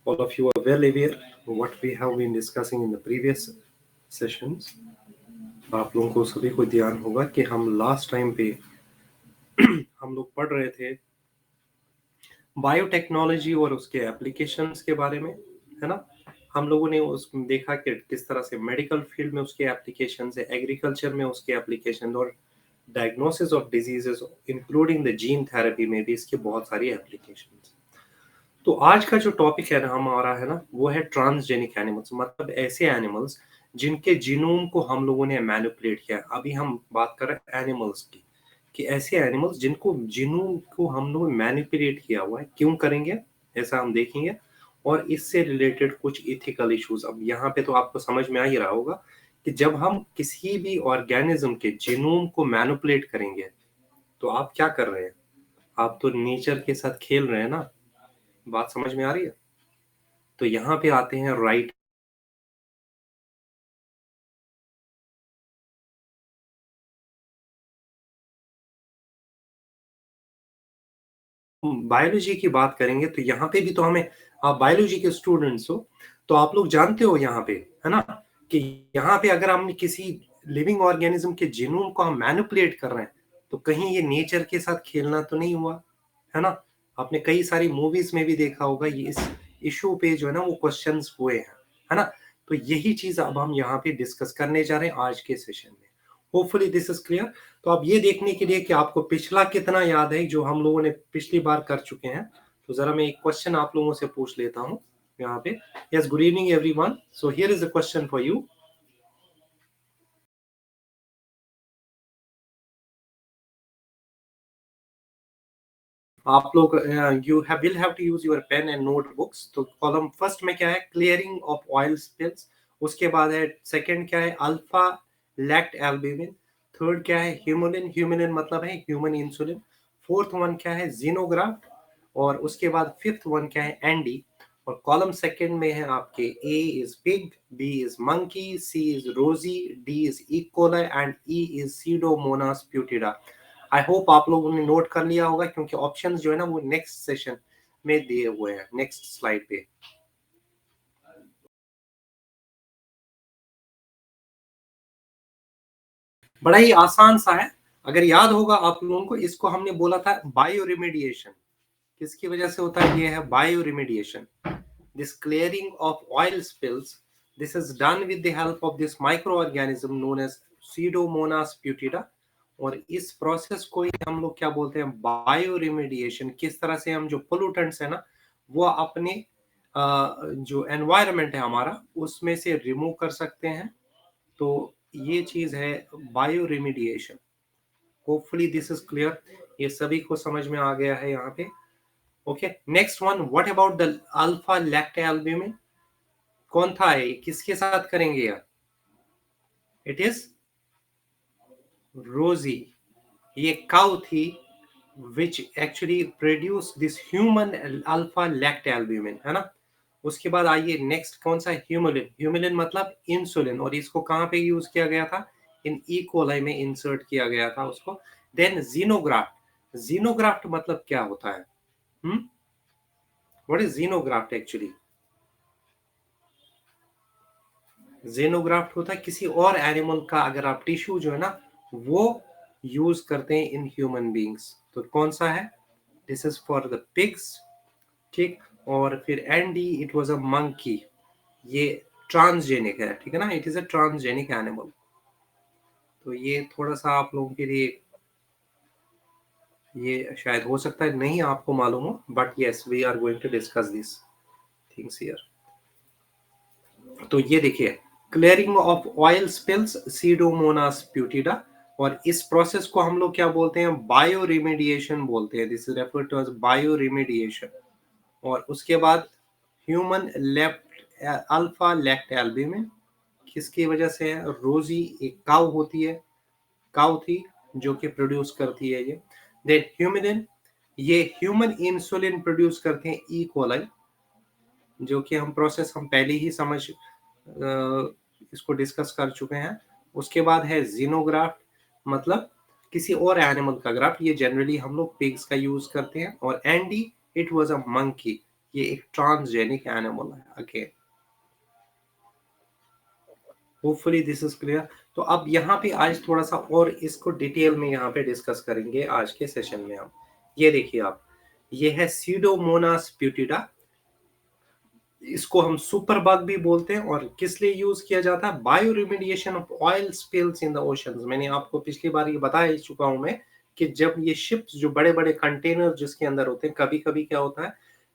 All of you are well aware what we have been discussing in the previous sessions. आप लोगों को सभी को ध्यान होगा कि हम लास्ट टाइम पे हम लोग पढ़ रहे थे बायोटेक्नोलॉजी और उसके एप्लीकेशंस के बारे में, है ना। हम लोगों ने उस देखा कि किस तरह से मेडिकल फील्ड में उसके एप्लीकेशन है, एग्रीकल्चर में उसके एप्लीकेशन और diagnosis of diseases including the gene therapy में भी इसके बहुत सारी एप्लीकेशंस। तो आज का जो टॉपिक है ना हमारा, है ना, वो है ट्रांसजेनिक एनिमल्स, मतलब ऐसे एनिमल्स जिनके जीनोम को हम लोगों ने मैनिपुलेट किया। अभी हम बात कर रहे हैं एनिमल्स की, कि ऐसे एनिमल्स जिनको जीनोम को हम लोग मैनिपुलेट किया हुआ है, क्यों करेंगे ऐसा हम देखेंगे, और इससे रिलेटेड कुछ इथिकल इश्यूज। अब यहाँ पे तो आपको समझ में आ ही रहा होगा कि जब हम किसी भी ऑर्गेनिज्म के जीनोम को मैनिपुलेट करेंगे तो आप क्या कर रहे हैं, आप तो नेचर के साथ खेल रहे हैं ना। बात समझ में आ रही है। तो यहाँ पे आते हैं राइट। बायोलॉजी की बात करेंगे तो यहाँ पे भी तो हमें, आप बायोलॉजी के स्टूडेंट्स हो तो आप लोग जानते हो यहाँ पे, है ना, कि यहाँ पे अगर हम किसी लिविंग ऑर्गेनिज्म के जीनोम को हम मैनिपुलेट कर रहे हैं तो कहीं ये नेचर के साथ खेलना तो नहीं हुआ, है ना। आपने कई सारी मूवीज में भी देखा होगा ये इस इशू पे जो है ना वो क्वेश्चंस हुए हैं, है ना। तो यही चीज अब हम यहाँ पे डिस्कस करने जा रहे हैं आज के सेशन में। Hopefully this is clear. तो अब ये देखने के लिए कि आपको पिछला कितना याद है जो हम लोगों ने पिछली बार कर चुके हैं, तो जरा मैं एक क्वेश्चन आप लोगों से पूछ लेता हूँ यहाँ पे। Yes, good evening everyone. So here is a question for you. आप लोग you have will have to use your pen and notebooks. तो कॉलम फर्स्ट में क्या है, क्लियरिंग ऑफ ऑयल स्पिल्स। उसके बाद है सेकंड क्या है, अल्फा लैक्ट एल्ब्यूमिन। थर्ड क्या है, ह्यूमुलिन। ह्यूमुलिन मतलब है ह्यूमन इंसुलिन। फोर्थ वन क्या है, जीनोग्राफ्ट। और उसके बाद फिफ्थ वन क्या है, एंडी। और कॉलम सेकंड में है आपके A is pig, B is monkey, C is Rosie, D is E coli and E is Pseudomonas putida. I hope आप लोगों ने नोट कर लिया होगा क्योंकि ऑप्शंस जो है ना वो नेक्स्ट सेशन में दिए हुए हैं, नेक्स्ट स्लाइड पे। बड़ा ही आसान सा है, अगर याद होगा आप लोगों को, इसको हमने बोला था बायो रिमेडिएशन। किसकी वजह से होता है, ये है bioremediation. This clearing of oil spills, this is done with the help of this microorganism known as Pseudomonas putida. और इस प्रोसेस को ही हम लोग क्या बोलते हैं, बायो रिमेडिएशन। किस तरह से हम जो पोल्यूटेंट्स है ना वो अपने जो एनवायरनमेंट है हमारा उसमें से रिमूव कर सकते हैं। तो ये चीज है bio remediation. Hopefully this is clear, ये सभी को समझ में आ गया है यहाँ पे। Okay, next one, what about the alpha lactalbumin. कौन था ये, किसके साथ करेंगे यार, इट इज रोजी। ये काउ थी which actually produce this human alpha lacto albumin, है ना। उसके बाद आइए नेक्स्ट कौन सा, ह्यूमुलिन। ह्यूमुलिन मतलब इंसुलिन, और इसको कहाँ पे यूज किया गया था, इन ई कोलाई में इंसर्ट किया गया था उसको। Then xenograft. जीनोग्राफ्ट मतलब क्या होता है, what is xenograft actually. Xenograft होता है किसी और एनिमल का अगर आप टिश्यू जो है ना वो यूज करते हैं इन ह्यूमन बींग्स। तो कौन सा है, this is for the pigs, ठीक। और फिर Andy it was a monkey, ये ट्रांसजेनिक है, ठीक है ना, it is a transgenic animal. तो ये थोड़ा सा आप लोगों के लिए ये शायद हो सकता है नहीं आपको मालूम हो, but yes we are going to discuss this things here. तो ये देखिए, clearing of oil spills, Pseudomonas putida. और इस प्रोसेस को हम लोग क्या बोलते हैं, बायो रिमेडिएशन बोलते हैं। This is referred to as bioremediation. और उसके बाद human left alpha lactalbumin, किसकी वजह से है, रोजी एक काउ होती है, काउ थी जो कि प्रोड्यूस करती है ये। देन ह्यूमिन, ये ह्यूमन इंसुलिन प्रोड्यूस करते हैं ई कोलाई, जो कि हम प्रोसेस हम पहले ही समझ इसको डिस्कस कर चुके हैं। उसके बाद है जीनोग्राफ्ट, मतलब किसी और एनिमल का ग्राफ्ट, ये जनरली हम लोग पिग्स का यूज करते हैं। और Andy it was a monkey, ये एक ट्रांसजेनिक एनिमल है again. Hopefully this is clear. तो अब यहाँ पे आज थोड़ा सा और इसको डिटेल में यहाँ पे डिस्कस करेंगे आज के सेशन में हम। ये देखिए आप, ये है सीडोमोनास ब्यूटिडा, इसको हम सुपर बग भी बोलते हैं। और किस लिए यूज किया जाता है? Bioremediation of oil spills in the oceans. मैंने आपको पिछली बार ये बता ही चुका हूं मैं कि जब ये शिप्स जो बड़े बड़े कंटेनर जिसके अंदर होते हैं, कभी कभी क्या होता है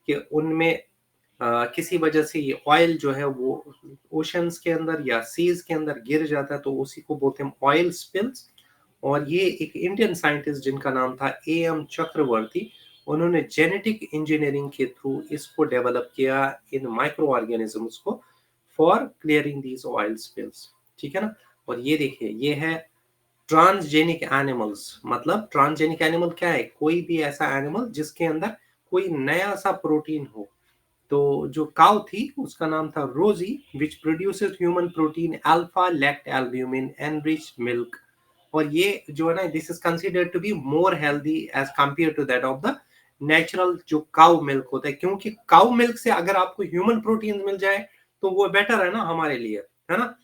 कि उनमें किसी वजह से ये ऑयल जो है वो ओशंस के अंदर या सीज के अंदर गिर जाता है, तो उसी को बोलते हैं ऑयल स्पिल्स। और ये एक इंडियन साइंटिस्ट जिनका नाम था एएम चक्रवर्ती, उन्होंने जेनेटिक इंजीनियरिंग के थ्रू इसको डेवलप किया इन माइक्रो ऑर्गेनिजम्स को for clearing these oil spills. ठीक है ना। और ये देखिए, ये है ट्रांसजेनिक एनिमल्स। मतलब ट्रांसजेनिक एनिमल क्या है? कोई भी ऐसा एनिमल जिसके अंदर कोई नया सा प्रोटीन हो। तो जो काउ थी उसका नाम था Rosie, which produces human protein alpha lactalbumin enrich milk. और ये जो है ना, this is considered to be more healthy as compare to that of the natural जो काउ मिल्क होता है। क्योंकि काउ मिल्क से अगर आपको ह्यूमन प्रोटीन मिल जाए तो वो बेटर है ना हमारे लिए, है ना।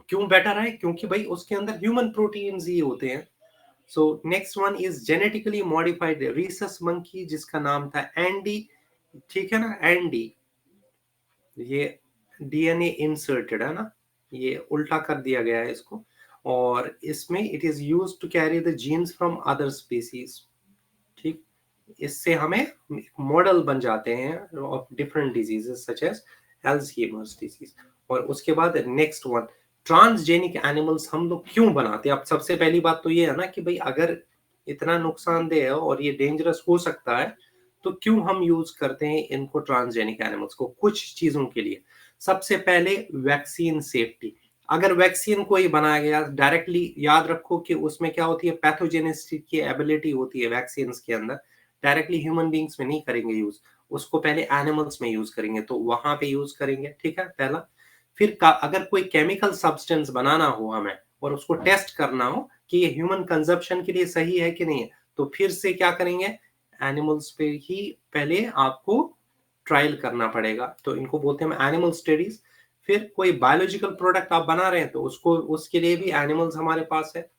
क्यों बेटर है? क्योंकि भाई उसके अंदर ह्यूमन प्रोटीन्स ही होते हैं। So next one is genetically modified Rhesus monkey, जिसका नाम था एंडी। ठीक है ना, एंडी। ये डीएनए इंसर्टेड है ना, ये उल्टा कर दिया गया है इसको। और इसमें it is use to carry the genes from other species. ठीक, इससे हमें एक मॉडल बन जाते हैं of different diseases such as Alzheimer's disease. और उसके बाद नेक्स्ट वन, ट्रांसजेनिक एनिमल्स हम लोग क्यों बनाते हैं? अब सबसे पहली बात तो ये है ना कि भाई अगर इतना नुकसानदेह है और ये डेंजरस हो सकता है, तो क्यों हम यूज करते हैं इनको ट्रांसजेनिक एनिमल्स को? कुछ चीजों के लिए। सबसे पहले वैक्सीन सेफ्टी। अगर वैक्सीन कोई बनाया गया डायरेक्टली, याद रखो कि उसमें क्या होती है, पैथोजेनिसिटी की एबिलिटी होती है वैक्सीन के अंदर, डायरेक्टली ह्यूमन बींग्स में नहीं करेंगे यूज, उसको पहले एनिमल्स में यूज करेंगे, तो वहां पे यूज करेंगे। ठीक है, पहला। फिर अगर कोई केमिकल सब्सटेंस बनाना हो हमें और उसको टेस्ट करना हो कि ये ह्यूमन कंजप्शन के लिए सही है कि नहीं है, तो फिर से क्या करेंगे, एनिमल्स पे ही पहले आपको ट्रायल करना पड़ेगा। तो इनको बोलते हैं एनिमल स्टडीज। फिर कोई बायोलॉजिकल प्रोडक्ट आप बना रहे हैं तो उसको, उसके लिए भी एनिमल्स हमारे पास है।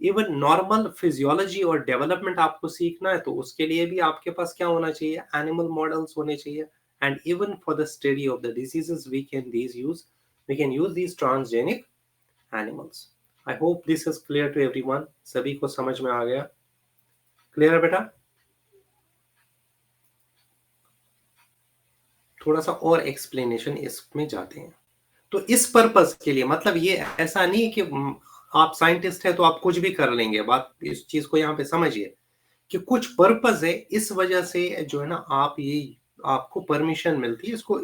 इवन नॉर्मल फिजियोलॉजी और डेवलपमेंट आपको सीखना है तो उसके लिए भी आपके पास क्या होना चाहिए, एनिमल मॉडल्स होने चाहिए। And even for the study of the diseases we can use these transgenic animals. I hope this is clear to everyone. सभी को समझ में आ गया? क्लियर है बेटा? थोड़ा सा और एक्सप्लेनेशन इसमें जाते हैं। तो इस पर्पस के लिए, मतलब ये ऐसा नहीं कि आप साइंटिस्ट है तो आप कुछ भी कर लेंगे। बात इस चीज को यहाँ पे समझिए कि कुछ पर्पस है, इस वजह से जो है ना आप ये, आपको परमिशन मिलती है इसको।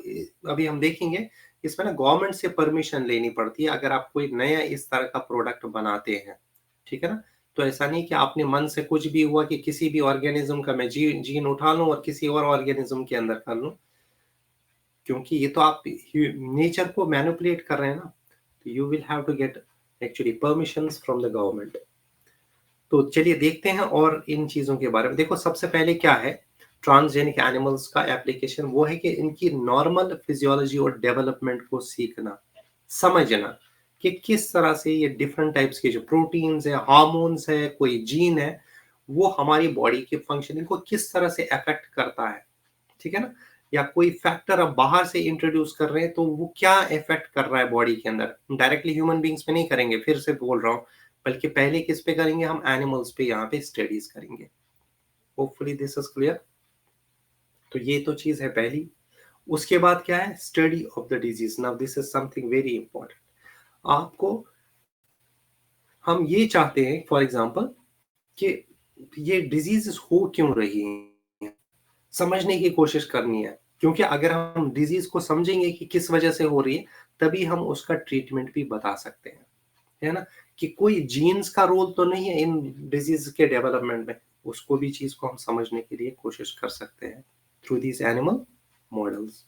अभी हम देखेंगे इसमें ना गवर्नमेंट से परमिशन लेनी पड़ती है अगर आप कोई नया इस तरह का प्रोडक्ट बनाते हैं। ठीक है ना। तो ऐसा नहीं कि आपने मन से कुछ भी हुआ कि किसी भी ऑर्गेनिज्म का मैं जीन उठा लूं और किसी और ऑर्गेनिज्म के अंदर कर लूं, क्योंकि ये तो आप नेचर को मैनिपुलेट कर रहे हैं ना। तो you will have to get actually permissions from the government. तो चलिए देखते हैं और इन चीजों के बारे में। देखो सबसे पहले क्या है ट्रांसजेनिक एनिमल्स का एप्लीकेशन, वो है कि इनकी नॉर्मल फिजियोलॉजी और डेवलपमेंट को सीखना, समझना कि किस तरह से ये डिफरेंट टाइप्स के जो प्रोटीन्स है, हार्मोन्स है, कोई जीन है, वो हमारी बॉडी के फंक्शनिंग को किस तरह से अफेक्ट करता है। ठीक है ना। या कोई फैक्टर अब बाहर से इंट्रोड्यूस कर रहे हैं तो वो क्या इफेक्ट कर रहा है बॉडी के अंदर। डायरेक्टली ह्यूमन बींग्स पे नहीं करेंगे, फिर से बोल रहा हूँ, बल्कि पहले किस पे करेंगे, हम एनिमल्स पे यहाँ पे स्टडीज करेंगे। Hopefully this is clear. तो ये तो चीज है पहली। उसके बाद क्या है, study of the disease. Now this is something very important. आपको, हम ये चाहते हैं फॉर एग्जांपल कि ये डिजीज हो क्यों रही है, समझने की कोशिश करनी है। क्योंकि अगर हम डिजीज को समझेंगे कि किस वजह से हो रही है, तभी हम उसका ट्रीटमेंट भी बता सकते हैं, है ना। कि कोई जीन्स का रोल तो नहीं है इन डिजीज के डेवलपमेंट में, उसको भी चीज को हम समझने के लिए कोशिश कर सकते हैं थ्रू दीज एनिमल मॉडल्स।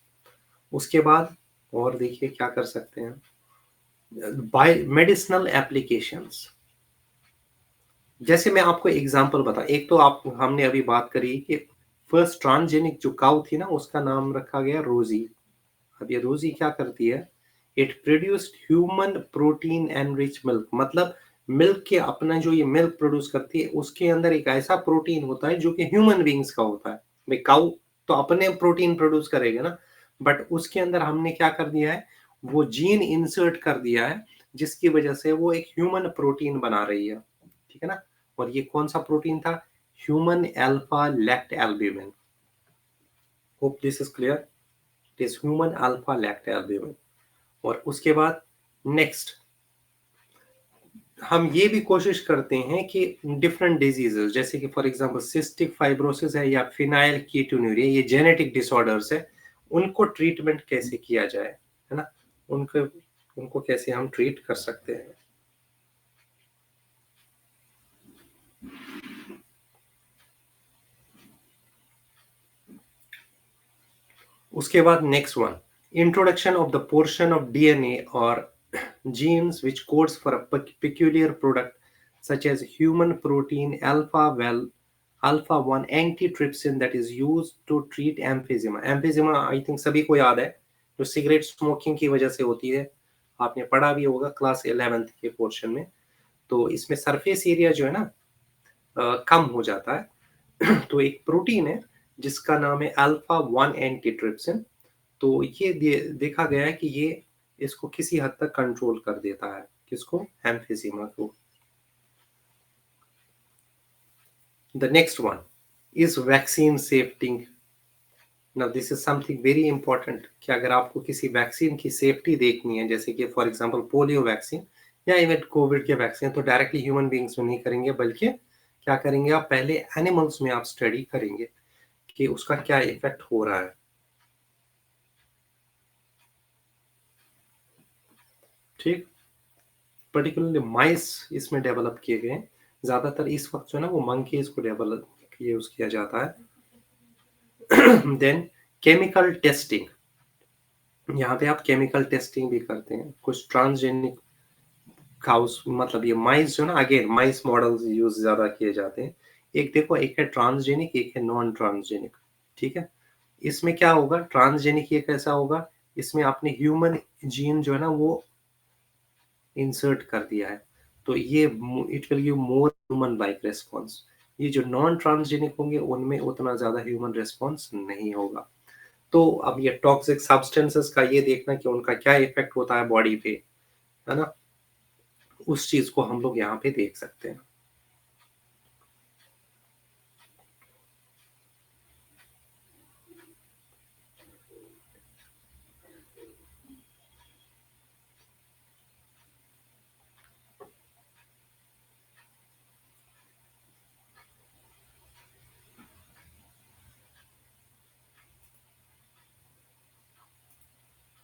उसके बाद और देखिए क्या कर सकते हैं, बाय मेडिसिनल एप्लीकेशंस। जैसे मैं आपको एग्जांपल बता, एक तो आप, हमने अभी बात करी कि फर्स्ट ट्रांसजेनिक जो काउ थी ना, उसका नाम रखा गया रोजी। अब ये रोजी क्या करती है, it produced human protein enrich milk, मतलब मिल्क के अपना जो ये मिल्क प्रोड्यूस करती है उसके अंदर एक ऐसा प्रोटीन होता है जो कि ह्यूमन बींग्स का होता है। भाई काउ तो अपने प्रोटीन प्रोड्यूस करेगा ना, बट उसके अंदर हमने क्या कर दिया है, वो जीन इंसर्ट कर दिया है जिसकी वजह से वो एक ह्यूमन प्रोटीन बना रही है, ठीक है ना। और ये कौन सा प्रोटीन था, human alpha lactalbumin. Hope this is clear, it is human alpha lactalbumin. और उसके बाद नेक्स्ट हम ये भी कोशिश करते हैं कि डिफरेंट डिजीजेस जैसे कि फॉर एग्जांपल सिस्टिक फाइब्रोसिस है या फिनाइल कीटोन्यूरिया, ये जेनेटिक डिसऑर्डर्स है, उनको ट्रीटमेंट कैसे किया जाए, है ना, उनको उनको कैसे हम ट्रीट कर सकते हैं। उसके बाद next one, introduction of the portion of DNA और genes which codes for a peculiar product such as human protein alpha 1 antitrypsin that is used to treat emphysema। emphysema I think सभी को याद है, जो सिगरेट स्मोकिंग की वजह से होती है, आपने पढ़ा भी होगा क्लास 11th के पोर्शन में। तो इसमें सरफेस एरिया जो है ना कम हो जाता है तो एक प्रोटीन है जिसका नाम है अल्फा 1 एंटीट्रिप्सिन। तो ये देखा गया है कि ये इसको किसी हद तक कंट्रोल कर देता है, किसको, एम्फिजीमा को। The next one is vaccine safety. Now this is something very important कि अगर आपको किसी वैक्सीन की सेफ्टी देखनी है, जैसे कि फॉर एग्जांपल पोलियो वैक्सीन या इवन कोविड के वैक्सीन, तो डायरेक्टली ह्यूमन बींग्स में नहीं करेंगे, बल्कि क्या करेंगे आप, पहले एनिमल्स में आप स्टडी करेंगे कि उसका क्या इफेक्ट हो रहा है, ठीक। पर्टिकुलरली माइस इसमें डेवलप किए गए हैं, ज्यादातर इस वक्त जो है ना वो मंकीज को डेवलप यूज किया जाता है। देन केमिकल टेस्टिंग, यहाँ पे आप केमिकल टेस्टिंग भी करते हैं कुछ ट्रांसजेनिक काउस, मतलब ये माइस जो ना, अगेन माइस मॉडल्स यूज ज्यादा किए जाते हैं। एक देखो, एक है ट्रांसजेनिक, एक है नॉन ट्रांसजेनिक, ठीक है। इसमें क्या होगा, ट्रांसजेनिक ये कैसा होगा, इसमें आपने ह्यूमन जीन जो है ना वो इंसर्ट कर दिया है, तो ये it will give more human like response. ये जो नॉन ट्रांसजेनिक होंगे उनमें उतना ज्यादा ह्यूमन रेस्पॉन्स नहीं होगा। तो अब ये टॉक्सिक सब्सटेंसेस का ये देखना कि उनका क्या इफेक्ट होता है बॉडी पे, है ना, उस चीज को हम लोग यहाँ पे देख सकते हैं।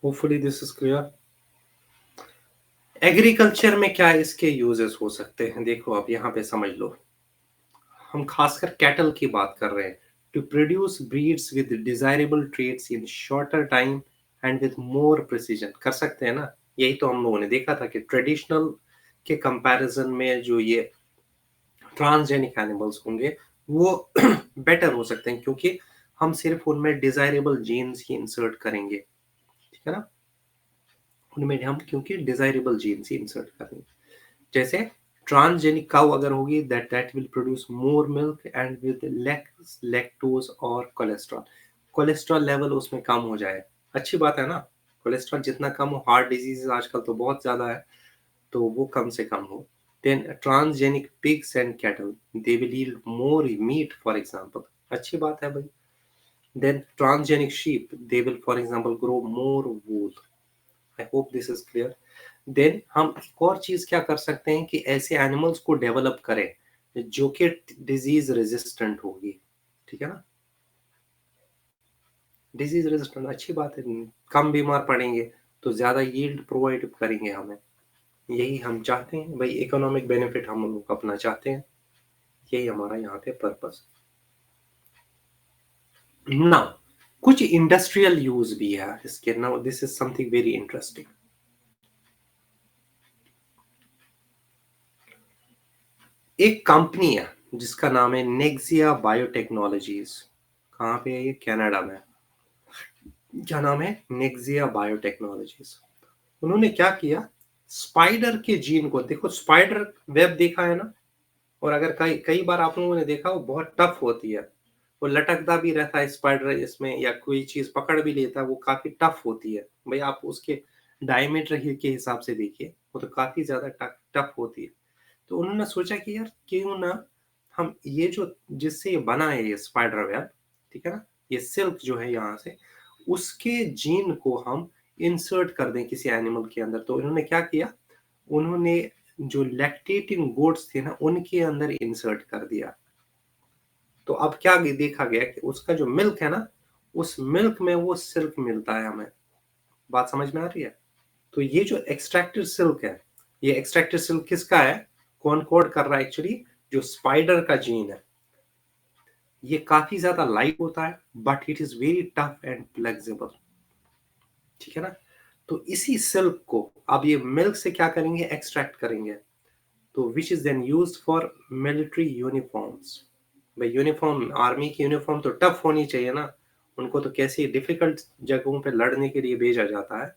Hopefully this is clear. Agriculture में क्या इसके यूजेस हो सकते हैं, देखो अब यहाँ पे समझ लो, हम खासकर कैटल की बात कर रहे हैं। To produce breeds with desirable traits in shorter time and with more precision, कर सकते हैं ना। यही तो हम लोगों ने देखा था कि ट्रेडिशनल के कंपैरिजन में जो ये ट्रांसजेनिक एनिमल्स होंगे वो बेटर हो सकते हैं, क्योंकि हम सिर्फ उनमें डिजायरेबल जीन्स ही इंसर्ट करेंगे, ठीक है ना, उनमें हम क्योंकि डिजायरेबल जीन्स ही इंसर्ट करेंगे। जैसे ट्रांसजेनिक काउ अगर होगी that that will produce more milk and with less lactose और कोलेस्ट्रॉल, कोलेस्ट्रॉल लेवल उसमें कम हो जाए, अच्छी बात है ना। कोलेस्ट्रॉल जितना कम हो, हार्ट डिजीज आजकल तो बहुत ज्यादा है, तो वो कम से कम हो। Then transgenic pigs and cattle, they will yield more meat for example, अच्छी बात है भाई। Then transgenic sheep, they will for example grow more wool. I hope this is clear. Then हम एक और चीज क्या कर सकते हैं कि ऐसे एनिमल्स को डेवलप करें जो कि डिजीज रेजिस्टेंट होगी, ठीक है ना, डिजीज रेजिस्टेंट अच्छी बात है, कम बीमार पड़ेंगे तो ज्यादा यील्ड प्रोवाइड करेंगे हमें, यही हम चाहते हैं भाई, इकोनॉमिक बेनिफिट हम लोग अपना चाहते हैं, यही हमारा यहाँ पे पर्पस। नाउ कुछ इंडस्ट्रियल यूज भी है इसके, now this is something very interesting. एक कंपनी है जिसका नाम है नेक्सिया बायोटेक्नोलॉजीज, कहाँ पे है ये? कनाडा में। क्या नाम है? Nexia biotechnologies. उन्होंने क्या किया, स्पाइडर के जीन को, देखो स्पाइडर वेब देखा है ना, और अगर कई कई बार आप लोगों ने देखा वो बहुत टफ होती है, वो लटकता भी रहता है स्पाइडर इसमें, या कोई चीज पकड़ भी लेता है, वो काफी टफ होती है भाई, आप उसके डायमीटर के हिसाब से देखिए, वो तो काफी ज्यादा टफ टफ होती है। तो उन्होंने सोचा कि यार क्यों ना हम ये जो जिससे ये बना है ये स्पाइडर वेब, ठीक है ना, ये सिल्क जो है यहाँ से, उसके जीन को हम इंसर्ट कर दें किसी एनिमल के अंदर। तो इन्होंने क्या किया, उन्होंने जो लैक्टेटिंग गोट्स थे ना उनके अंदर इंसर्ट कर दिया। तो अब क्या देखा गया कि उसका जो मिल्क है ना, उस मिल्क में वो सिल्क मिलता है हमें। बात समझ में आ रही है? तो ये जो एक्सट्रैक्टेड सिल्क है, ये एक्सट्रैक्टेड सिल्क किसका है, कौन कोड कर रहा है एक्चुअली, जो स्पाइडर का जीन है। ये काफी ज्यादा लाइट होता है but it is very tough and flexible, ठीक है ना। तो इसी सिल्क को अब ये मिल्क से क्या करेंगे, एक्सट्रैक्ट करेंगे, तो which is then used for military uniforms. भाई यूनिफॉर्म, आर्मी की यूनिफॉर्म तो टफ होनी चाहिए ना, उनको तो कैसी डिफिकल्ट जगहों पे लड़ने के लिए भेजा जाता है।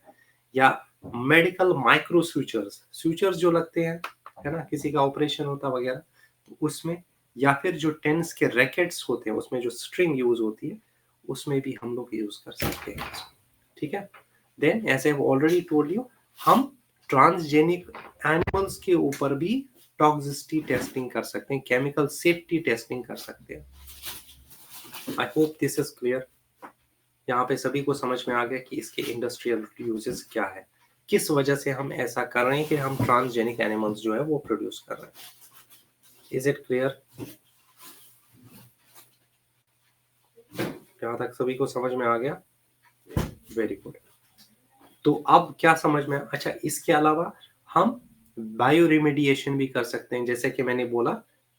या मेडिकल माइक्रो सूचर्स, सूचर्स जो लगते हैं, है ना, किसी का ऑपरेशन होता वगैरह, तो उसमें, या फिर जो टेनिस के रैकेट्स होते हैं उसमें जो स्ट्रिंग यूज होती है, उसमें भी हम लोग यूज कर सकते हैं, ठीक है। Then as I already told you, हम ट्रांसजेनिक एनिमल्स के ऊपर भी टॉक्सिसिटी टेस्टिंग कर सकते हैं, केमिकल सेफ्टी टेस्टिंग कर सकते हैं। आई होप दिस इज क्लियर। यहाँ पे सभी को समझ में आ गया कि इसके इंडस्ट्रियल यूजेस क्या है, किस वजह से हम ऐसा कर रहे हैं कि हम ट्रांसजेनिक एनिमल्स जो है वो प्रोड्यूस कर रहे हैं। Is it clear? यहाँ तक सभी को समझ में आ गया? Very good. तो अब क्या समझ में, अच्छा इसके अलावा हम बायो रिमेडिएशन भी कर सकते हैं, जैसे कि मैंने बोला,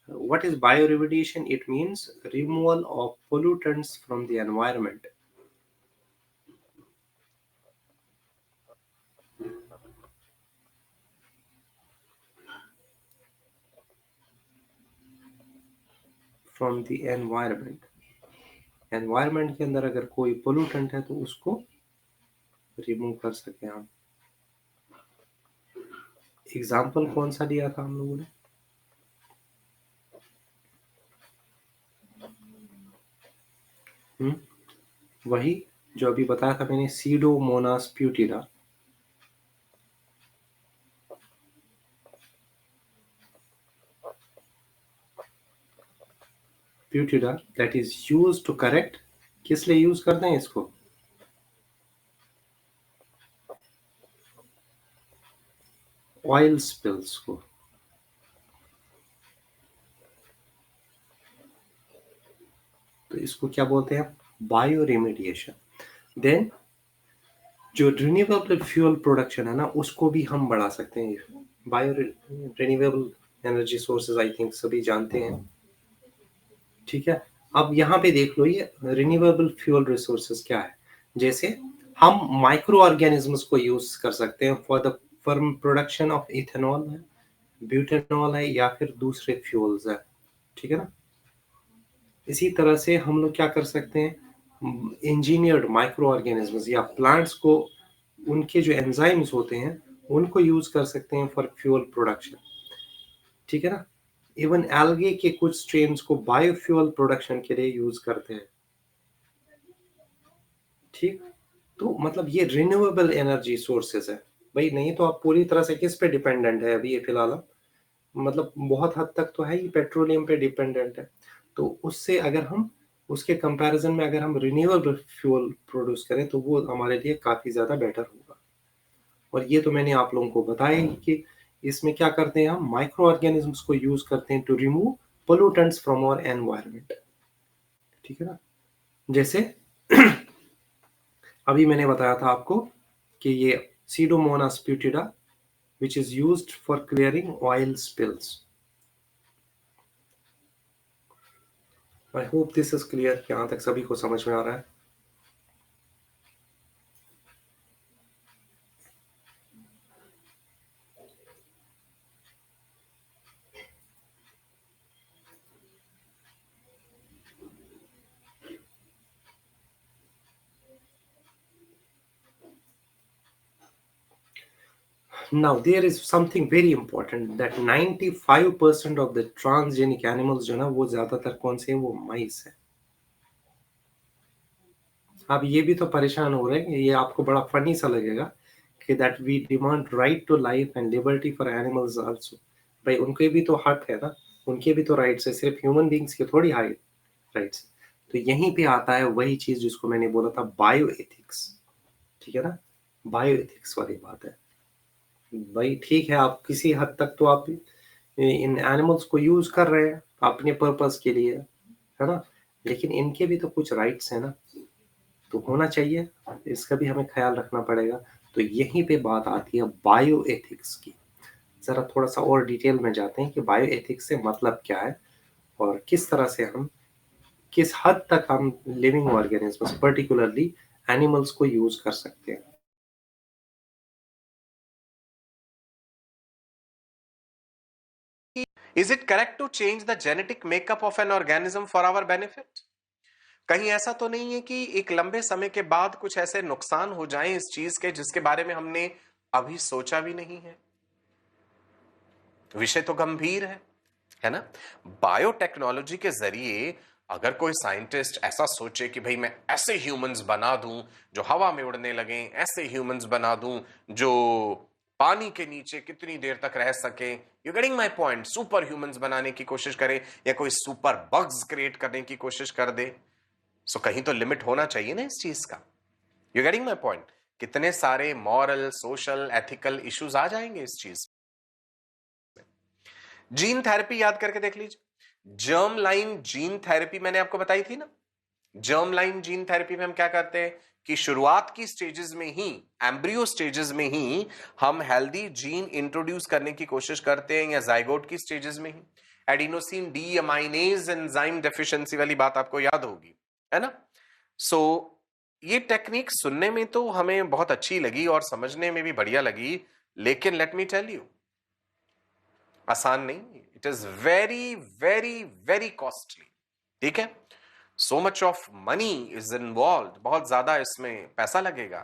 what is bio remediation, it means removal of pollutants from the environment. From the environment, environment के अंदर अगर कोई पोल्यूटेंट है तो उसको रिमूव कर सके हम। एग्जाम्पल कौन सा दिया था हम लोगों ने? वही जो अभी बताया था मैंने, Pseudomonas putida. Putida that is use to correct, किस लिए यूज करते हैं इसको, ऑयल स्पिल्स को। तो इसको क्या बोलते हैं, बायो रेमेडिएशन। देन जो रिन्यूएबल फ्यूल प्रोडक्शन है ना उसको भी हम बढ़ा सकते हैं। Bio renewable energy sources I think सभी जानते हैं, ठीक है। अब यहाँ पे देख लो ये रिन्यूएबल फ्यूल रिसोर्सेज क्या है, जैसे हम माइक्रो ऑर्गेनिजम्स को यूज कर सकते हैं for the for production of ethanol है, ब्यूटेनॉल है, या फिर दूसरे फ्यूल्स है, ठीक है ना। इसी तरह से हम लोग क्या कर सकते हैं, इंजीनियर्ड माइक्रो ऑर्गेनिजम्स या प्लांट्स को, उनके जो एंजाइम्स होते हैं उनको यूज कर सकते हैं फॉर फ्यूल प्रोडक्शन, ठीक है ना। इवन एल्गे के कुछ स्ट्रेन्स को बायोफ्यूल प्रोडक्शन के लिए यूज करते हैं, ठीक। तो मतलब ये रिन्यूएबल एनर्जी सोर्सेस है भाई, नहीं तो आप पूरी तरह से किस पे डिपेंडेंट है अभी ये फिलहाल मतलब बहुत हद तक तो है ही पेट्रोलियम पे डिपेंडेंट है। तो उससे अगर हम उसके कंपैरिजन में अगर हम रिन्यूएबल फ्यूल प्रोड्यूस करें तो वो हमारे लिए काफी ज्यादा बेटर होगा। और ये तो मैंने आप लोगों को बताया ही कि इसमें क्या करते हैं, हम माइक्रो ऑर्गेनिजम्स को यूज करते हैं to remove pollutants from our environment, ठीक है ना। जैसे अभी मैंने बताया था आपको कि ये Pseudomonas प्यूटिडा which is used for clearing oil spills. I hope this is clear, यहाँ तक सभी को समझ में आ रहा है। Now there is something very important that 95% of the transgenic animals जो ना वो ज्यादातर कौन से हैं, वो माइस है। आप ये भी तो परेशान हो रहे हैं, ये आपको बड़ा फनी सा लगेगा कि that we demand right to life and liberty for animals also. भाई उनके भी तो हक है ना, उनके भी तो राइट्स है, सिर्फ ह्यूमन बींग्स के थोड़ी हाई राइट्स। तो यहीं पे आता है वही चीज जिसको मैंने बोला था, बायो एथिक्स। ठीक है ना, बायो एथिक्स वाली बात है। भाई ठीक है, आप किसी हद तक तो आप इन एनिमल्स को यूज कर रहे हैं अपने पर्पस के लिए, है ना, लेकिन इनके भी तो कुछ राइट्स है ना, तो होना चाहिए, इसका भी हमें ख्याल रखना पड़ेगा। तो यहीं पे बात आती है बायो एथिक्स की। जरा थोड़ा सा और डिटेल में जाते हैं कि बायो एथिक्स से मतलब क्या है और किस तरह से हम, किस हद तक हम लिविंग ऑर्गेनिजम्स पर्टिकुलरली एनिमल्स को यूज कर सकते हैं। Is it correct to change the genetic makeup of an organism for our benefit? कहीं ऐसा तो नहीं है कि एक लंबे समय के बाद कुछ ऐसे नुकसान हो जाएं इस चीज के जिसके बारे में हमने अभी सोचा भी नहीं है? विषय तो गंभीर है ना? बायोटेक्नोलॉजी के जरिए अगर कोई साइंटिस्ट ऐसा सोचे कि भाई मैं ऐसे ह्यूमंस बना दूं जो हवा में उड़ने लगे, ऐसे ह्यूमंस बना दूं जो पानी के नीचे कितनी देर तक रह सके, you getting my point, super humans बनाने की कोशिश करे या कोई सुपर बग्स क्रिएट करने की कोशिश कर दे, सो कहीं तो लिमिट होना चाहिए ना इस चीज का। You getting my point? कितने सारे मॉरल, सोशल, एथिकल इश्यूज आ जाएंगे इस चीज। जीन थेरेपी याद करके देख लीजिए, जर्म लाइन जीन थेरेपी मैंने आपको बताई थी ना। जर्म लाइन जीन थेरेपी में हम क्या करते हैं कि शुरुआत की स्टेजेस में ही, एम्ब्रियो स्टेजेस में ही हम हेल्दी जीन इंट्रोड्यूस करने की कोशिश करते हैं, या जाइगोट की स्टेजेस में ही। Adenosine deaminase enzyme deficiency वाली बात आपको याद होगी, है ना। सो ये टेक्निक सुनने में तो हमें बहुत अच्छी लगी और समझने में भी बढ़िया लगी, लेकिन लेट मी टेल यू, आसान नहीं, it is very very very costly. ठीक है, so much of money is involve, बहुत ज्यादा इसमें पैसा लगेगा।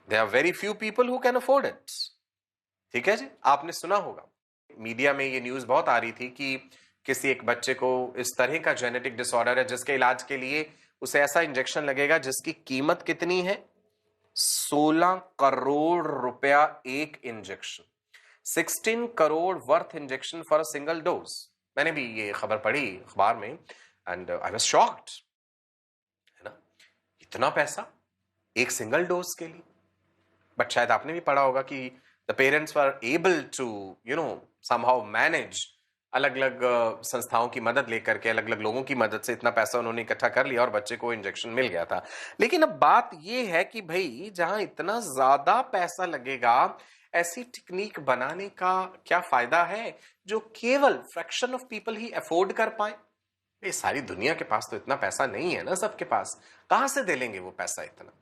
There are very few people who can afford it. ठीक है जी, आपने सुना होगा मीडिया में ये न्यूज बहुत आ रही थी कि किसी एक बच्चे को इस तरह का जेनेटिक डिसऑर्डर है जिसके इलाज के लिए उसे ऐसा इंजेक्शन लगेगा जिसकी कीमत कितनी है, 16 करोड़ रुपया एक injection. 16 crore worth injection for a single dose. मैंने भी ये खबर पढ़ी अखबार में एंड आई वाज शॉक्ड, है ना, इतना पैसा एक सिंगल डोज के लिए। बट शायद आपने भी पढ़ा होगा कि the parents were able to somehow manage, अलग अलग संस्थाओं की मदद लेकर के, अलग अलग लोगों की मदद से इतना पैसा उन्होंने इकट्ठा कर लिया और बच्चे को इंजेक्शन मिल गया था। लेकिन अब बात यह है कि भाई जहां इतना ज्यादा पैसा लगेगा, ऐसी टेक्निक बनाने का क्या फायदा है जो केवल fraction of people he afford कर पाए। ये सारी दुनिया के पास तो इतना पैसा नहीं है ना, सबके पास कहां से दे लेंगे वो पैसा इतना।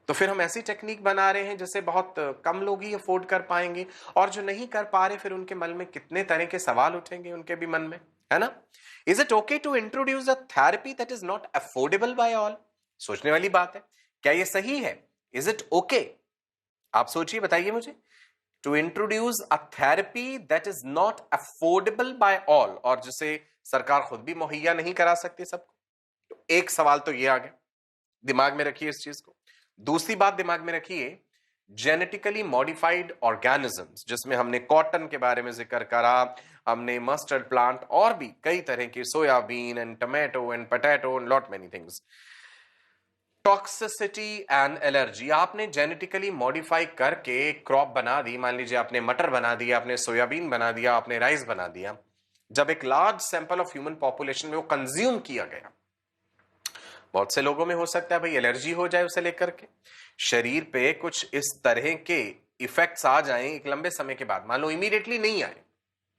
तो फिर हम ऐसी टेक्निक बना रहे हैं जिसे बहुत कम लोग ही अफोर्ड कर पाएंगे, और जो नहीं कर पा रहे फिर उनके मन में कितने तरह के सवाल उठेंगे उनके भी मन में, है ना। Is it okay to introduce a therapy that is not affordable by all? सोचने वाली बात है, क्या ये सही है? Is it okay? आप सोचिए, बताइए मुझे। To introduce a therapy that is not affordable by all, और जिसे सरकार खुद भी मुहैया नहीं करा सकती सबको। तो एक सवाल तो ये आ गया, दिमाग में रखिए इस चीज को। दूसरी बात दिमाग में रखिए, जेनेटिकली मॉडिफाइड ऑर्गेनिजम्स, जिसमें हमने कॉटन के बारे में जिक्र करा, हमने मस्टर्ड प्लांट और भी कई तरह की, soybean and tomato and potato and lot many things. Toxicity and allergy, आपने जेनेटिकली मॉडिफाई करके क्रॉप बना दी, मान लीजिए आपने मटर बना दिया, आपने सोयाबीन बना दिया, आपने राइस बना दिया। जब एक large sample of human population में वो कंज्यूम किया गया, बहुत से लोगों में हो सकता है भाई एलर्जी हो जाए उसे लेकर के, शरीर पे कुछ इस तरह के इफेक्ट्स आ जाएं एक लंबे समय के बाद, मान लो इमीडिएटली नहीं आए,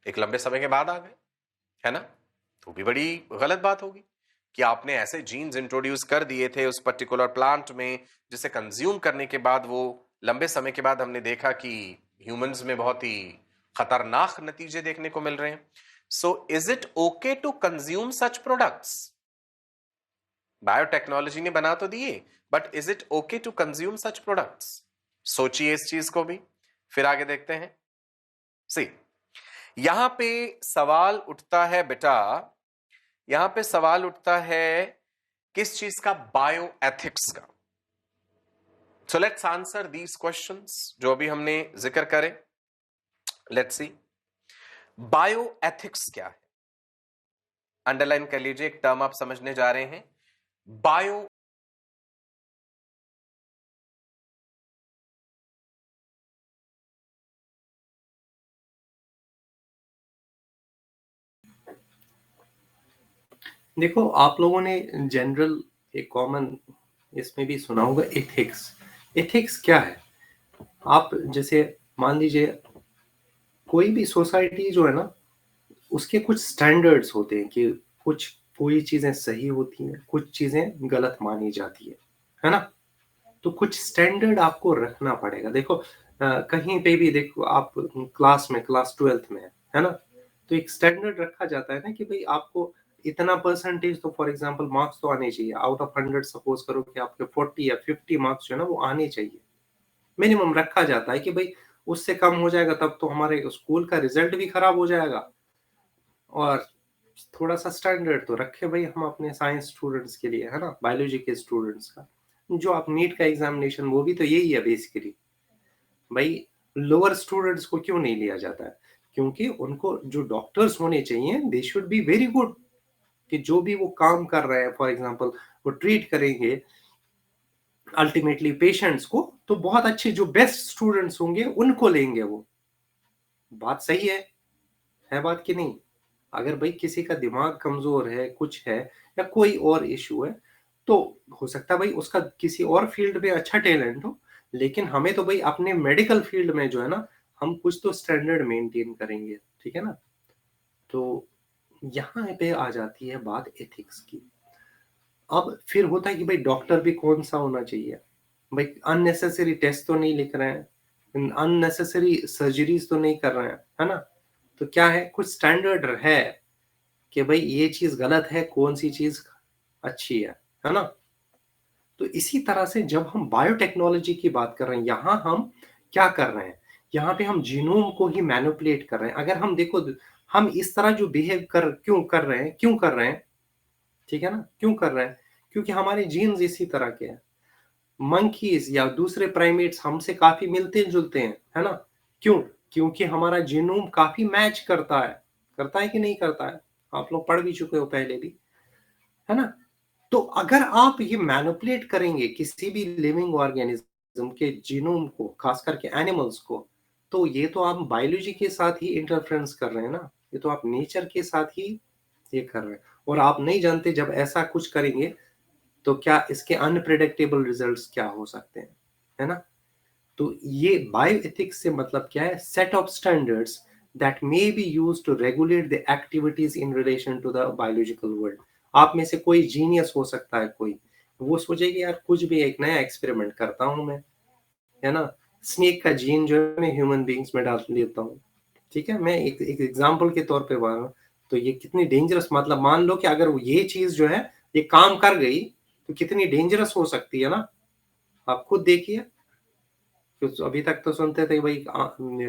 एक लंबे समय के बाद आ गए, है ना, तो भी बड़ी गलत बात होगी कि आपने ऐसे जीन्स इंट्रोड्यूस कर दिए थे उस पर्टिकुलर प्लांट में, जिसे कंज्यूम करने के बाद वो लंबे समय के बाद हमने देखा कि ह्यूमंस में बहुत ही खतरनाक नतीजे देखने को मिल रहे हैं। So is it okay to consume such products? Biotechnology ने बना तो दिए, but is it okay to consume such products? सोचिए इस चीज को भी। फिर आगे देखते हैं। सी, यहां पे सवाल उठता है बेटा, यहां पे सवाल उठता है किस चीज का? बायो एथिक्स का। So let's answer these questions जो अभी हमने जिक्र करे। लेट्स सी, बायो एथिक्स क्या है? अंडरलाइन कर लीजिए, एक टर्म आप समझने जा रहे हैं, बायो। देखो, आप लोगों ने जनरल एक कॉमन इसमें भी सुना होगा एथिक्स। एथिक्स क्या है? आप जैसे मान लीजिए कोई भी सोसाइटी जो है ना, उसके कुछ स्टैंडर्ड्स होते हैं कि कुछ कोई चीजें सही होती हैं, कुछ चीजें गलत मानी जाती है ना? तो कुछ स्टैंडर्ड आपको रखना पड़ेगा। देखो कहीं पे भी देखो, आप क्लास में, क्लास 12th में है ना, तो एक स्टैंडर्ड रखा जाता है ना कि भाई आपको इतना परसेंटेज, तो फॉर एग्जांपल मार्क्स तो आने चाहिए। आउट ऑफ 100 सपोज करो कि आपके 40 या 50 मार्क्स जो है ना वो आने चाहिए, मिनिमम रखा जाता है कि भाई उससे कम हो जाएगा तब तो हमारे स्कूल का रिजल्ट भी खराब हो जाएगा। और थोड़ा सा स्टैंडर्ड तो रखे भाई हम अपने साइंस स्टूडेंट्स के लिए, है ना, बायोलॉजी के स्टूडेंट्स का। जो आप नीट का एग्जामिनेशन, वो भी तो यही है बेसिकली। भाई लोअर स्टूडेंट्स को क्यों नहीं लिया जाता है? क्योंकि उनको जो डॉक्टर्स होने चाहिए, they should be very good, कि जो भी वो काम कर रहे हैं, फॉर एग्जांपल वो ट्रीट करेंगे अल्टीमेटली पेशेंट्स को, तो बहुत अच्छे जो बेस्ट स्टूडेंट्स होंगे उनको लेंगे वो। बात सही है बात कि नहीं? अगर भाई किसी का दिमाग कमजोर है, कुछ है, या कोई और इशू है, तो हो सकता है भाई उसका किसी और फील्ड में अच्छा टैलेंट हो, लेकिन हमें तो भाई अपने मेडिकल फील्ड में जो है ना, हम कुछ तो स्टैंडर्ड मेंटेन करेंगे, ठीक है ना? तो यहाँ पे आ जाती है बात एथिक्स की। अब फिर होता है कि भाई डॉक्टर भी कौन सा होना चाहिए? भाई अननेसेसरी टेस्ट तो नहीं लिख रहे हैं, अननेसेसरी सर्जरीज तो नहीं कर रहे हैं, है ना? तो क्या है, कुछ स्टैंडर्ड है कि भाई ये चीज गलत है, कौन सी चीज अच्छी है ना? तो इसी तरह से जब हम बायोटेक्नोलॉजी की बात कर रहे हैं, यहाँ हम क्या कर रहे हैं? यहाँ पे हम जीनोम को ही मैनिपुलेट कर रहे हैं। अगर हम देखो, हम इस तरह जो बिहेव क्यों कर रहे हैं, ठीक है ना, क्यों कर रहे हैं? क्योंकि हमारे जीन्स इसी तरह के हैं। मंकीज या दूसरे प्राइमेट्स हमसे काफी मिलते जुलते हैं, है ना? क्यों? क्योंकि हमारा जीनोम काफी मैच करता है कि नहीं करता है? आप लोग पढ़ भी चुके हो पहले भी, है ना? तो अगर आप ये मैनिपुलेट करेंगे किसी भी लिविंग ऑर्गेनिज्म के जीनोम को, खास करके एनिमल्स को, तो ये तो आप बायोलॉजी के साथ ही इंटरफेरेंस कर रहे हैं ना, ये तो आप नेचर के साथ ही ये कर रहे हैं। और आप नहीं जानते जब ऐसा कुछ करेंगे तो क्या इसके अनप्रिडिक्टेबल रिजल्ट्स क्या हो सकते हैं, है ना? तो ये बायोएथिक्स से मतलब क्या है? Set of standards that may be used to regulate the activities in relation to the biological world. आप में से कोई जीनियस हो सकता है, कोई वो सोचेगा यार कुछ भी एक नया एक्सपेरिमेंट करता हूं मैं, है ना? स्नेक का जीन जो है मैं ह्यूमन बींग्स में डाल लेता हूँ, ठीक है, मैं एक एग्जांपल के तौर पे बता रहा हूं। तो ये कितनी डेंजरस, मतलब मान लो कि अगर वो ये चीज जो है ये काम कर गई तो कितनी डेंजरस हो सकती है ना? आप खुद देखिए। तो अभी तक तो सुनते थे भाई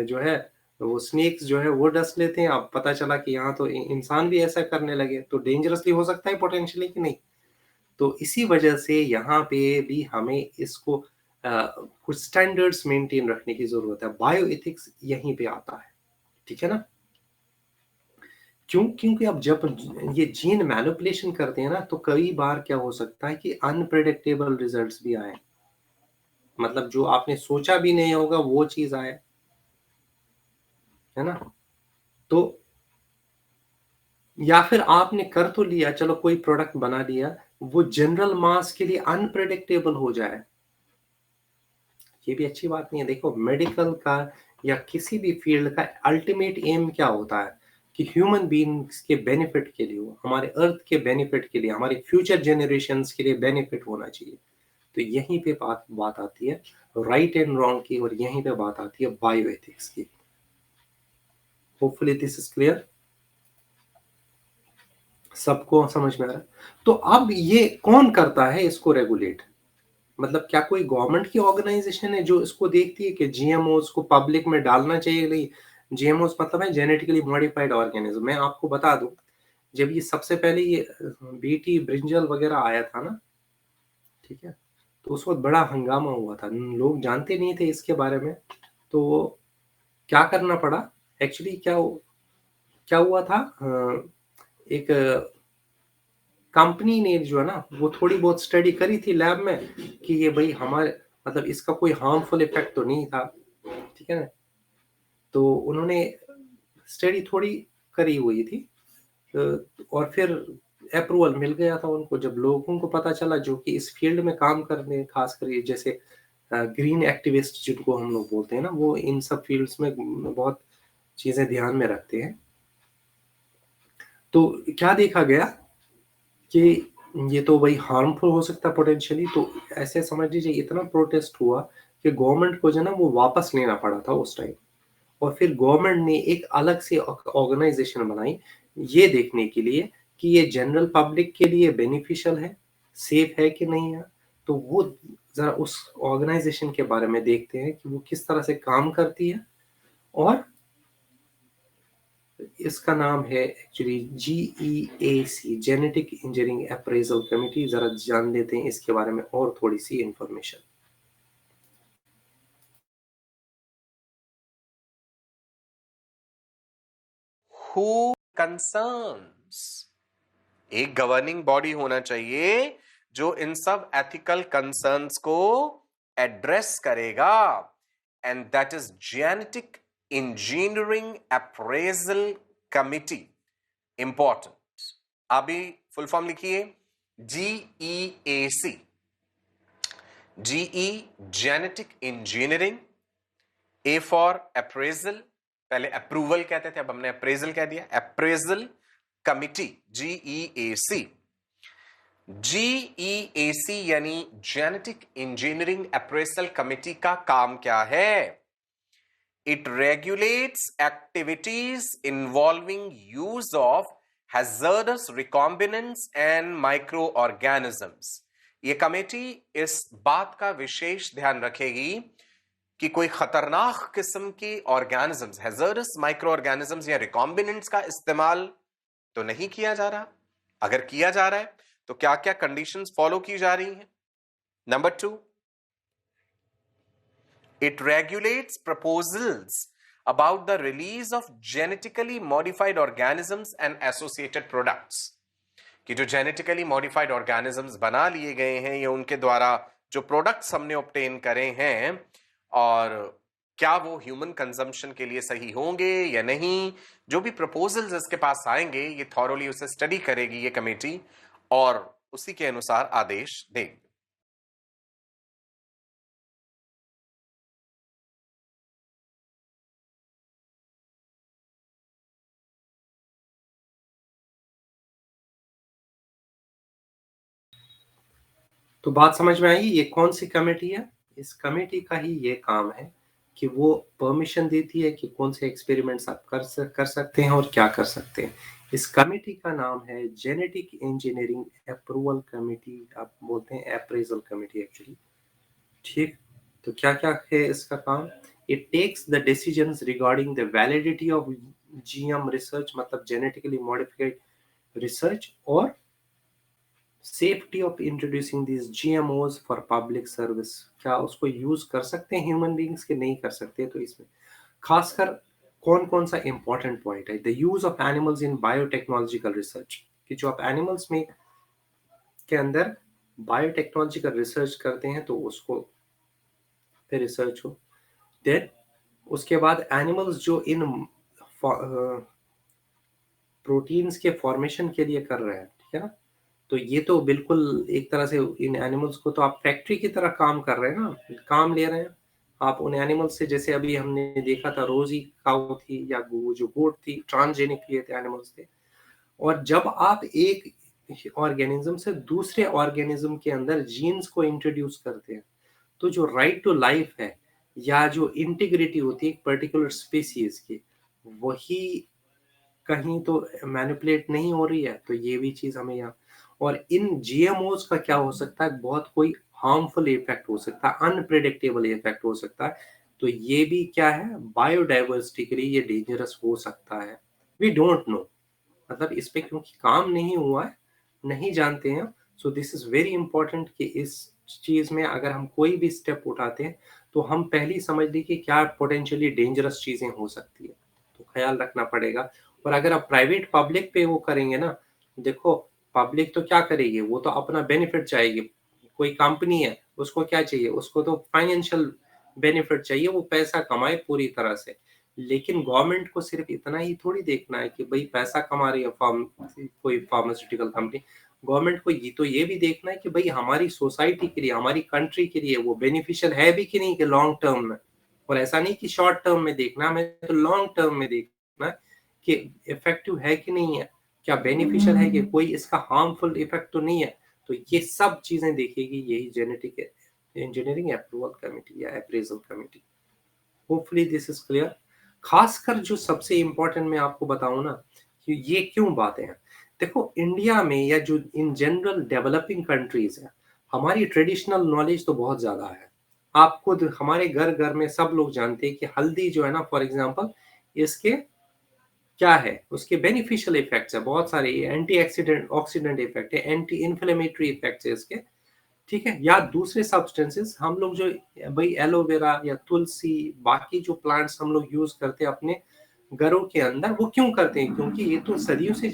जो है वो स्नेक्स जो है वो डस लेते हैं, अब पता चला कि यहाँ तो इंसान भी ऐसा करने लगे, तो डेंजरसली हो सकता है पोटेंशियली कि नहीं? तो इसी वजह से यहाँ पे भी हमें इसको कुछ स्टैंडर्ड्स मेंटेन रखने की जरूरत है। बायो एथिक्स यहीं पे आता है, ठीक है ना? क्योंकि अब जब ये जीन मैनिपुलेशन करते हैं ना, तो कई बार क्या हो सकता है कि अनप्रेडिक्टेबल रिजल्ट्स भी आए, मतलब जो आपने सोचा भी नहीं होगा वो चीज आए, है ना? तो या फिर आपने कर तो लिया, चलो कोई प्रोडक्ट बना लिया, वो जनरल मास के लिए अनप्रेडिक्टेबल हो जाए, ये भी अच्छी बात नहीं है। देखो मेडिकल का या किसी भी फील्ड का अल्टीमेट एम क्या होता है? कि ह्यूमन बीइंग्स के बेनिफिट के लिए हो, हमारे अर्थ के बेनिफिट के लिए, हमारे फ्यूचर जनरेशंस के लिए बेनिफिट होना चाहिए। तो यहीं पे बात बात आती है राइट एंड रॉन्ग की, और यहीं पे बात आती है बायोएथिक्स की। होपफुली दिस इज क्लियर, सबको समझ में आ रहा है? तो अब ये कौन करता है इसको रेगुलेट? मतलब क्या कोई गवर्नमेंट की ऑर्गेनाइजेशन है जो इसको देखती है कि जीएमओस को पब्लिक में डालना चाहिए? नहीं, जीएमओस मतलब है जेनेटिकली मॉडिफाइड ऑर्गेनिज्म। मैं आपको बता दूं, जब ये सबसे पहले ये बीटी ब्रिंजल वगैरह आया था ना, ठीक है, तो उस वक्त बड़ा हंगामा हुआ था, लोग जानते नहीं थे इसके बारे में। तो क्या करना पड़ा एक्चुअली, क्या हुआ था, एक कंपनी ने जो है ना वो थोड़ी बहुत स्टडी करी थी लैब में कि ये भाई हमारे मतलब इसका कोई हार्मफुल इफेक्ट तो नहीं था, ठीक है ना। तो उन्होंने स्टडी थोड़ी करी हुई थी, और फिर अप्रूवल मिल गया था उनको। जब लोगों को पता चला जो कि इस फील्ड में काम करते हैं, खास कर ये जैसे ग्रीन एक्टिविस्ट जिनको हम लोग बोलते हैं ना, वो इन सब फील्ड्स में बहुत चीजें ध्यान में रखते हैं। तो क्या देखा गया कि ये तो भाई हार्मफुल हो सकता है पोटेंशियली। तो ऐसे समझ लीजिए इतना प्रोटेस्ट हुआ कि गवर्नमेंट को जो ना वो वापस लेना पड़ा था उस टाइम। और फिर गवर्नमेंट ने एक अलग से ऑर्गेनाइजेशन बनाई ये देखने के लिए कि ये जनरल पब्लिक के लिए बेनिफिशियल है, सेफ है कि नहीं है। तो वो जरा उस ऑर्गेनाइजेशन के बारे में देखते हैं कि वो किस तरह से काम करती है। और इसका नाम है actually GEAC, genetic engineering appraisal committee. जरा जान लेते हैं इसके बारे में और थोड़ी सी इंफॉर्मेशन। Who concerns? एक गवर्निंग बॉडी होना चाहिए जो इन सब एथिकल कंसर्न्स को एड्रेस करेगा, and that is genetic engineering appraisal committee. Important. अभी फुल फॉर्म लिखिए, GEAC। GE genetic engineering, A for appraisal, पहले अप्रूवल कहते थे अब हमने अप्रेजल कह दिया, अप्रेजल कमिटी GEAC। GEAC यानी जेनेटिक इंजीनियरिंग अप्रेजल कमिटी का काम क्या है? It regulates activities involving use of hazardous recombinants and micro organisms. ये कमेटी इस बात का विशेष ध्यान रखेगी कि कोई खतरनाक किस्म की ऑर्गेनिजम्स, हैजर्डस माइक्रो ऑर्गेनिजम्स या रिकॉम्बिनेंट्स का इस्तेमाल तो नहीं किया जा रहा। अगर किया जा रहा है तो क्या क्या कंडीशंस फॉलो की जा रही हैं? Number 2, it regulates proposals about the release of genetically modified organisms and associated products. कि जो जेनेटिकली मॉडिफाइड ऑर्गेनिजम्स बना लिए गए हैं या उनके द्वारा जो प्रोडक्ट्स हमने ऑब्टेन करे हैं, और क्या वो ह्यूमन कंजम्पशन के लिए सही होंगे या नहीं। जो भी प्रपोजल्स इसके पास आएंगे ये थॉरोली उसे स्टडी करेगी ये कमेटी, और उसी के अनुसार आदेश देगी। तो बात समझ में आई ये कौन सी कमेटी है? इस कमेटी का ही ये काम है कि वो परमिशन देती है कि कौन से एक्सपेरिमेंट्स आप कर सकते हैं और क्या कर सकते हैं। इस कमेटी का नाम है जेनेटिक इंजीनियरिंग अप्रूवल कमेटी, आप बोलते हैं अप्रेजल कमेटी एक्चुअली, ठीक। तो क्या क्या है इसका काम? It takes the decisions regarding the validity of GM research, मतलब जेनेटिकली मॉडिफाइड रिसर्च, और safety of introducing this GMOs for public service. क्या उसको यूज कर सकते हैं ह्यूमन बींग्स के, नहीं कर सकते? तो इसमें खासकर कौन कौन सा इंपॉर्टेंट पॉइंट है? The use of animals in biotechnological research, कि जो आप एनिमल्स में के अंदर बायोटेक्नोलॉजिकल रिसर्च करते हैं तो उसको पे रिसर्च हो। देन उसके बाद एनिमल्स जो इन प्रोटीन्स के फॉर्मेशन के लिए कर रहे हैं, ठीक है ना। तो ये तो बिल्कुल एक तरह से इन एनिमल्स को तो आप फैक्ट्री की तरह काम कर रहे हैं ना, काम ले रहे हैं आप उन एनिमल्स से। जैसे अभी हमने देखा था रोजी काऊ थी या जो गोट थी, ट्रांसजेनिक ये थे एनिमल्स थे। और जब आप एक ऑर्गेनिज्म से दूसरे ऑर्गेनिज्म के अंदर जीन्स को इंट्रोड्यूस करते हैं, तो जो राइट टू लाइफ है या जो इंटीग्रिटी होती है एक पर्टिकुलर स्पीसीज की, वही कहीं तो मैनिपुलेट नहीं हो रही है। तो ये भी चीज हमें यहाँ, और इन जीएमओज का क्या हो सकता है, बहुत कोई हार्मफुल इफेक्ट हो सकता है, अनप्रेडिक्टेबल इफेक्ट हो सकता है। तो ये भी क्या है, बायोडाइवर्सिटी के लिए ये डेंजरस हो सकता है। वी डोंट नो, मतलब इस पे क्योंकि काम नहीं हुआ है, नहीं जानते हैं। So this is very important कि इस चीज में अगर हम कोई भी स्टेप उठाते हैं तो हम पहले ही समझ लें कि क्या पोटेंशियली डेंजरस चीजें हो सकती है, तो ख्याल रखना पड़ेगा। और अगर आप प्राइवेट पब्लिक पे वो करेंगे ना, देखो पब्लिक तो क्या करेगी, वो तो अपना बेनिफिट चाहेगी। कोई कंपनी है, उसको क्या चाहिए, उसको तो फाइनेंशियल बेनिफिट चाहिए, वो पैसा कमाए पूरी तरह से। लेकिन गवर्नमेंट को सिर्फ इतना ही थोड़ी देखना है कि भाई पैसा कमा रही है कोई फार्मास्यूटिकल कंपनी। गवर्नमेंट को ये भी देखना है कि भाई हमारी सोसाइटी के लिए, हमारी कंट्री के लिए वो बेनिफिशियल है भी कि नहीं, कि लॉन्ग टर्म में। और ऐसा नहीं कि शॉर्ट टर्म में देखना, हमें तो लॉन्ग टर्म में देखना है कि इफेक्टिव है कि नहीं है, क्या बेनिफिशियल है, कि कोई इसका हार्मफुल इफेक्ट तो नहीं है। तो ये सब चीजें देखेगी यही जेनेटिक इंजीनियरिंग अप्रूवल कमेटी या appraisal committee. Hopefully this is clear. खासकर जो सबसे इंपॉर्टेंट मैं आपको बताऊं ना, कि ये क्यों बातें हैं। देखो इंडिया में या जो इन जनरल डेवलपिंग कंट्रीज है, हमारी ट्रेडिशनल नॉलेज तो बहुत ज्यादा है। आप खुद हमारे घर घर में सब लोग जानते हैं कि हल्दी जो है ना, फॉर एग्जांपल, इसके क्या है, उसके बेनिफिशियल इफेक्ट्स है बहुत सारे, एंटी ऑक्सीडेंट ऑक्सीडेंट इफेक्ट है, एंटी इन्फ्लेमेटरी इफेक्ट्स है इसके। ठीक है, या दूसरे सब्सटेंसेस हम लोग जो, भाई एलोवेरा या तुलसी, बाकी जो प्लांट्स हम लोग यूज करते हैं अपने घरों के अंदर, वो क्यों करते हैं, क्योंकि ये तो सदियों से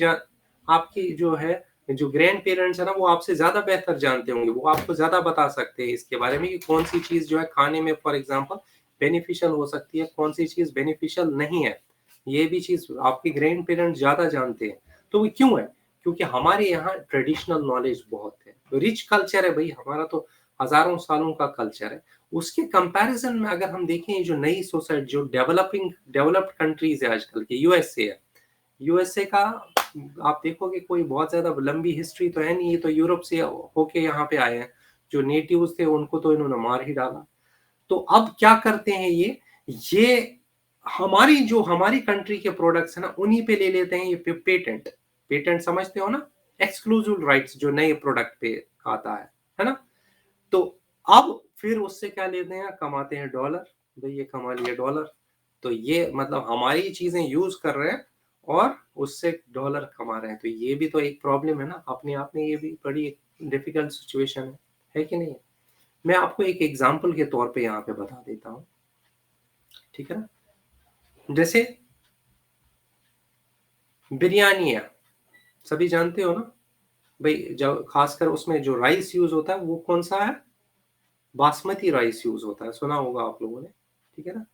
आपकी जो है, जो ग्रैंड पेरेंट्स है ना, वो आपसे ज्यादा बेहतर जानते होंगे, वो आपको ज्यादा बता सकते हैं इसके बारे में कि कौन सी चीज जो है खाने में फॉर एग्जांपल बेनिफिशियल हो सकती है, कौन सी चीज बेनिफिशियल नहीं है। ये भी चीज आपके ग्रैंड पेरेंट्स ज्यादा जानते हैं। तो वो क्यों है, क्योंकि हमारे यहाँ ट्रेडिशनल नॉलेज बहुत है, रिच कल्चर है भाई हमारा, तो हजारों सालों का कल्चर है। उसके कंपैरिजन में अगर हम देखें, जो नई सोसाइटी, जो डेवलप्ड कंट्रीज है आजकल के, यूएसए है, यूएसए का आप देखोगे कोई बहुत ज्यादा लंबी हिस्ट्री तो है नहीं, ये तो यूरोप से होके यहाँ पे आए हैं। जो नेटिव्स थे उनको तो इन्होंने मार ही डाला। तो अब क्या करते हैं ये हमारी कंट्री के प्रोडक्ट्स है ना, उन्हीं पे ले लेते हैं ये पेटेंट। पेटेंट समझते हो ना, एक्सक्लूसिव राइट्स जो नए प्रोडक्ट पे आता है ना। तो अब फिर उससे क्या लेते हैं, कमाते हैं डॉलर। भाई ये कमा लिए डॉलर, तो ये मतलब हमारी चीजें यूज कर रहे हैं और उससे डॉलर कमा रहे हैं। तो ये भी तो एक प्रॉब्लम है ना अपने आप में, ये भी बड़ी डिफिकल्ट सिचुएशन है कि नहीं। मैं आपको एक एग्जांपल के तौर पे यहाँ पे बता देता हूँ, ठीक है ना। जैसे बिरयानी है, सभी जानते हो ना भाई, जब खासकर उसमें जो राइस यूज होता है वो कौन सा है, बासमती राइस यूज होता है, सुना होगा आप लोगों ने, ठीक है ना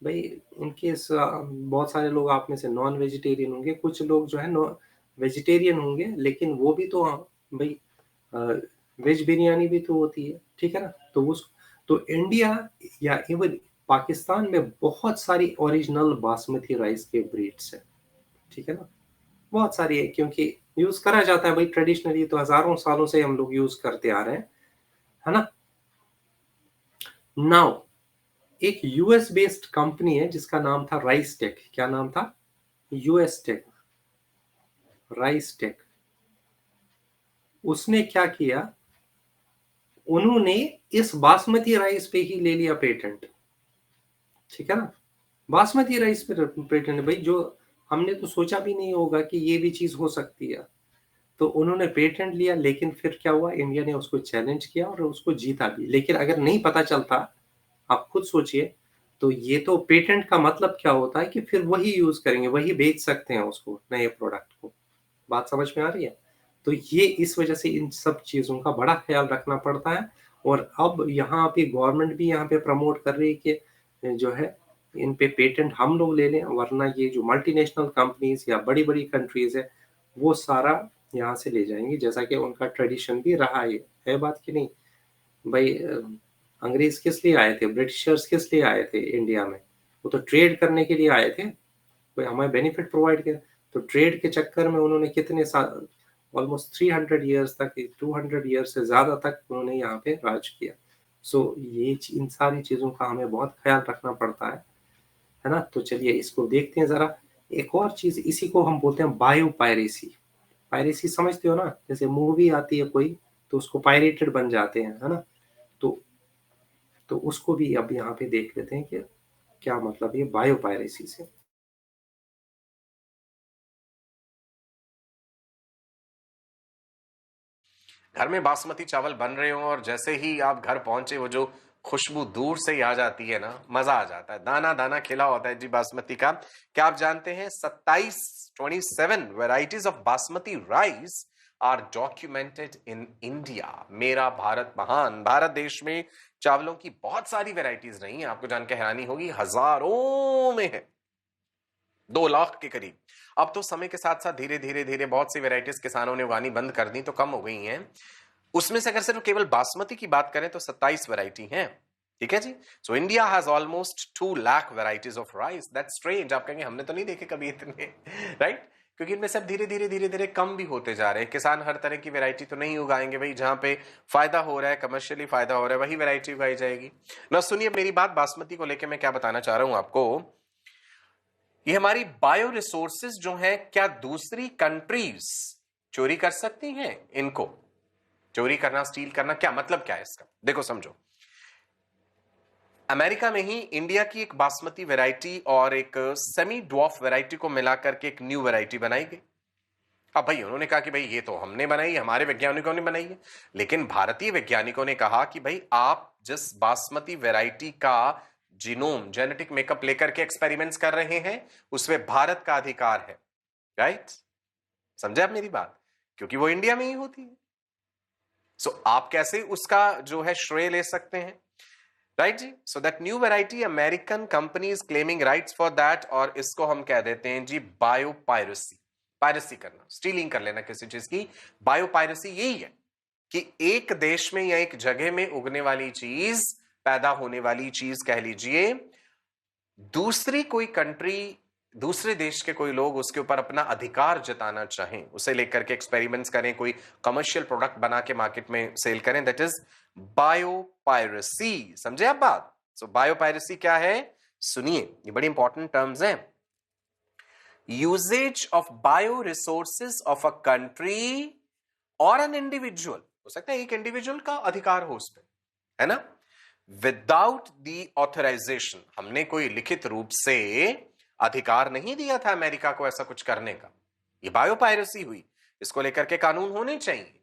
भाई। इनकेस बहुत सारे लोग आप में से नॉन वेजिटेरियन होंगे, कुछ लोग जो है नॉन वेजिटेरियन होंगे, लेकिन वो भी तो भाई वेज बिरयानी भी तो होती है, ठीक है ना। तो उस तो इंडिया या इवन पाकिस्तान में बहुत सारी ओरिजिनल बासमती राइस के ब्रीड्स है, ठीक है ना। बहुत सारी है, क्योंकि यूज करा जाता है भाई, ट्रेडिशनली तो हजारों सालों से हम लोग यूज करते आ रहे हैं, है ना। नाउ एक यूएस बेस्ड कंपनी है जिसका नाम था राइस टेक। क्या नाम था, यूएस टेक, राइस टेक। उसने क्या किया, उन्होंने इस बासमती राइस पे ही ले लिया पेटेंट, ठीक है ना। बासमती राइस पे पेटेंट, भाई जो हमने तो सोचा भी नहीं होगा कि ये भी चीज हो सकती है। तो उन्होंने पेटेंट लिया, लेकिन फिर क्या हुआ, इंडिया ने उसको चैलेंज किया और उसको जीता भी। लेकिन अगर नहीं पता चलता, आप खुद सोचिए, तो ये तो पेटेंट का मतलब क्या होता है कि फिर वही यूज करेंगे, वही बेच सकते हैं उसको, नए प्रोडक्ट को। बात समझ में आ रही है। तो ये इस वजह से इन सब चीजों का बड़ा ख्याल रखना पड़ता है। और अब यहाँ पे गवर्नमेंट भी यहाँ पे प्रमोट कर रही है कि जो है इन पे पेटेंट हम लोग ले लें, वरना ये जो मल्टीनेशनल कंपनीज या बड़ी बड़ी कंट्रीज है, वो सारा यहाँ से ले जाएंगे, जैसा कि उनका ट्रेडिशन भी रहा है बात की नहीं भाई। अंग्रेज किस लिए आए थे, ब्रिटिशर्स किस लिए आए थे इंडिया में, वो तो ट्रेड करने के लिए आए थे, कोई हमें बेनिफिट प्रोवाइड किया। तो ट्रेड के चक्कर में उन्होंने कितने साल, ऑलमोस्ट 300 ईयर्स तक, 200 ईयर्स से ज्यादा तक उन्होंने यहाँ पे राज किया। सो ये इन सारी चीजों का हमें बहुत ख्याल रखना पड़ता है ना। तो चलिए इसको देखते हैं जरा। एक और चीज, इसी को हम बोलते हैं बायो पायरेसी। पायरेसी समझते हो ना, जैसे मूवी आती है कोई, तो उसको पायरेटेड बन जाते हैं, है ना। तो उसको भी अब यहाँ पे देख लेते हैं कि क्या मतलब ये बायो पायरेसी से। घर में बासमती चावल बन रहे हो और जैसे ही आप घर पहुंचे वो जो खुशबू दूर से ही आ जाती है ना, मजा आ जाता है। दाना दाना खिला होता है जी बासमती का। क्या आप जानते हैं 27 varieties of basmati rice are documented in India. मेरा भारत महान भारत देश में चावलों की बहुत सारी वेराइटीज नहीं है, आपको जान के हैरानी होगी, हजारों में है, 2 लाख के करीब। अब तो समय के साथ साथ धीरे धीरे धीरे बहुत सी वेराइटीज किसानों ने उगानी बंद कर दी, तो कम हो गई हैं। उसमें से अगर सिर्फ केवल बासमती की बात करें तो 27 वैरायटी हैं। ठीक है जी। So India has almost 2 lakh varieties of rice. That's strange. आप कहेंगे हमने तो नहीं देखे कभी इतने, राइट? क्योंकि इनमें सब धीरे धीरे धीरे धीरे कम भी होते जा रहे हैं। किसान हर तरह की वैरायटी तो नहीं उगाएंगे भाई, जहां पे फायदा हो रहा है, कमर्शियली फायदा हो रहा है, वही वैरायटी उगाई जाएगी ना। सुनिए मेरी बात, बासमती को लेकर मैं क्या बताना चाह रहा हूं आपको। ये हमारी बायो रिसोर्सेज जो है, क्या दूसरी कंट्रीज चोरी कर सकती हैं इनको? चोरी करना, स्टील करना, क्या मतलब क्या है इसका? देखो समझो, अमेरिका में ही इंडिया की एक बासमती वैरायटी और एक सेमी ड्वार्फ वैरायटी को मिलाकर के एक न्यू वैरायटी बनाई गई। अब भाई उन्होंने कहा कि भाई ये तो हमने बनाई, हमारे वैज्ञानिकों ने बनाई है। लेकिन भारतीय वैज्ञानिकों ने कहा कि भाई आप जिस बासमती वैरायटी का जीनोम, जेनेटिक मेकअप लेकर के एक्सपेरिमेंट्स कर रहे हैं, उसमें भारत का अधिकार है। राइट? समझे आप मेरी बात? क्योंकि वो इंडिया में ही होती है। सो आप कैसे उसका जो है श्रेय ले सकते हैं? राइट जी। So that new variety, American company is claiming rights for that, और इसको हम कह देते हैं जी बायो पायरेसी। पायरेसी करना, स्टीलिंग कर लेना किसी चीज की। बायो पायरेसी यही है कि एक देश में या एक जगह में उगने वाली चीज, पैदा होने वाली चीज कह लीजिए, दूसरी कोई कंट्री, दूसरे देश के कोई लोग उसके ऊपर अपना अधिकार जताना चाहें, उसे लेकर के एक्सपेरिमेंट्स करें, कोई कमर्शियल प्रोडक्ट बना के मार्केट में सेल करें, दैट इज बायो पायरेसी। समझे आप बात? सो बायो पायरेसी क्या है? सुनिए, ये बड़ी इंपॉर्टेंट टर्म्स हैं। Usages of bioresources of a country और एन इंडिविजुअल, हो सकता है एक इंडिविजुअल का अधिकार हो उस पर, है ना, विदाउट दी ऑथराइजेशन। हमने कोई लिखित रूप से अधिकार नहीं दिया था अमेरिका को ऐसा कुछ करने का, ये बायो पायरेसी हुई। इसको लेकर के कानून होने चाहिए,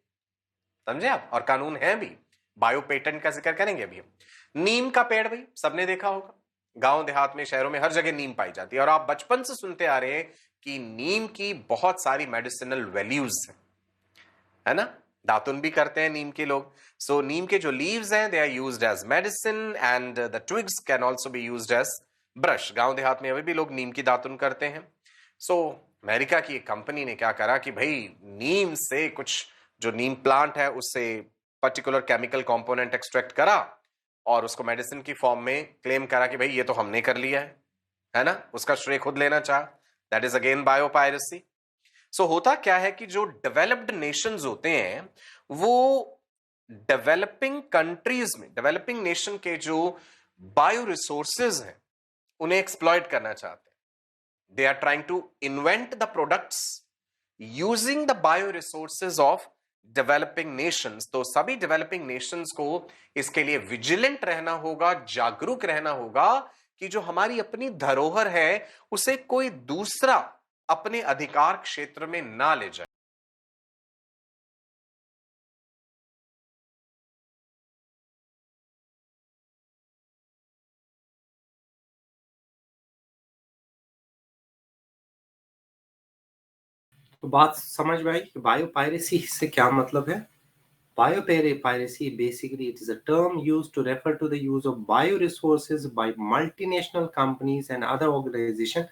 समझे आप? और कानून है भी। बायो पेटेंट का जिक्र करेंगे अभी हम। नीम का पेड़ भाई सबने देखा होगा, गांव देहात में, शहरों में, हर जगह नीम पाई जाती है, और आप बचपन से सुनते आ रहे हैं कि नीम की बहुत सारी मेडिसिनल वैल्यूज है ना। दातुन भी करते हैं नीम के लोग। सो नीम के जो लीव्स हैं, they are used as medicine, and the twigs can also be used as brush. गांव देहात में अभी भी लोग नीम की दातुन करते हैं। सो अमेरिका की एक कंपनी ने क्या करा कि भाई नीम से कुछ, जो नीम प्लांट है उससे पर्टिकुलर केमिकल कंपोनेंट एक्सट्रैक्ट करा और उसको मेडिसिन की फॉर्म में क्लेम करा कि भाई ये तो हमने कर लिया है ना, उसका श्रेय खुद लेना चाह। That is again biopiracy. So होता क्या है कि जो डेवलप्ड नेशंस होते हैं, वो डेवलपिंग कंट्रीज में, डेवलपिंग नेशन के जो बायो रिसोर्सेज हैं उन्हें एक्सप्लॉइट करना चाहते हैं। They are trying to invent the products using the bioresources of developing nations. तो सभी डेवलपिंग नेशंस को इसके लिए विजिलेंट रहना होगा, जागरूक रहना होगा कि जो हमारी अपनी धरोहर है उसे कोई दूसरा अपने अधिकार क्षेत्र में ना ले जाए। तो बात समझ में आई कि बायो पायरेसी से क्या मतलब है। Biopiracy, basically, it is a term used to refer to the use of bioresources by multinational companies and other organizations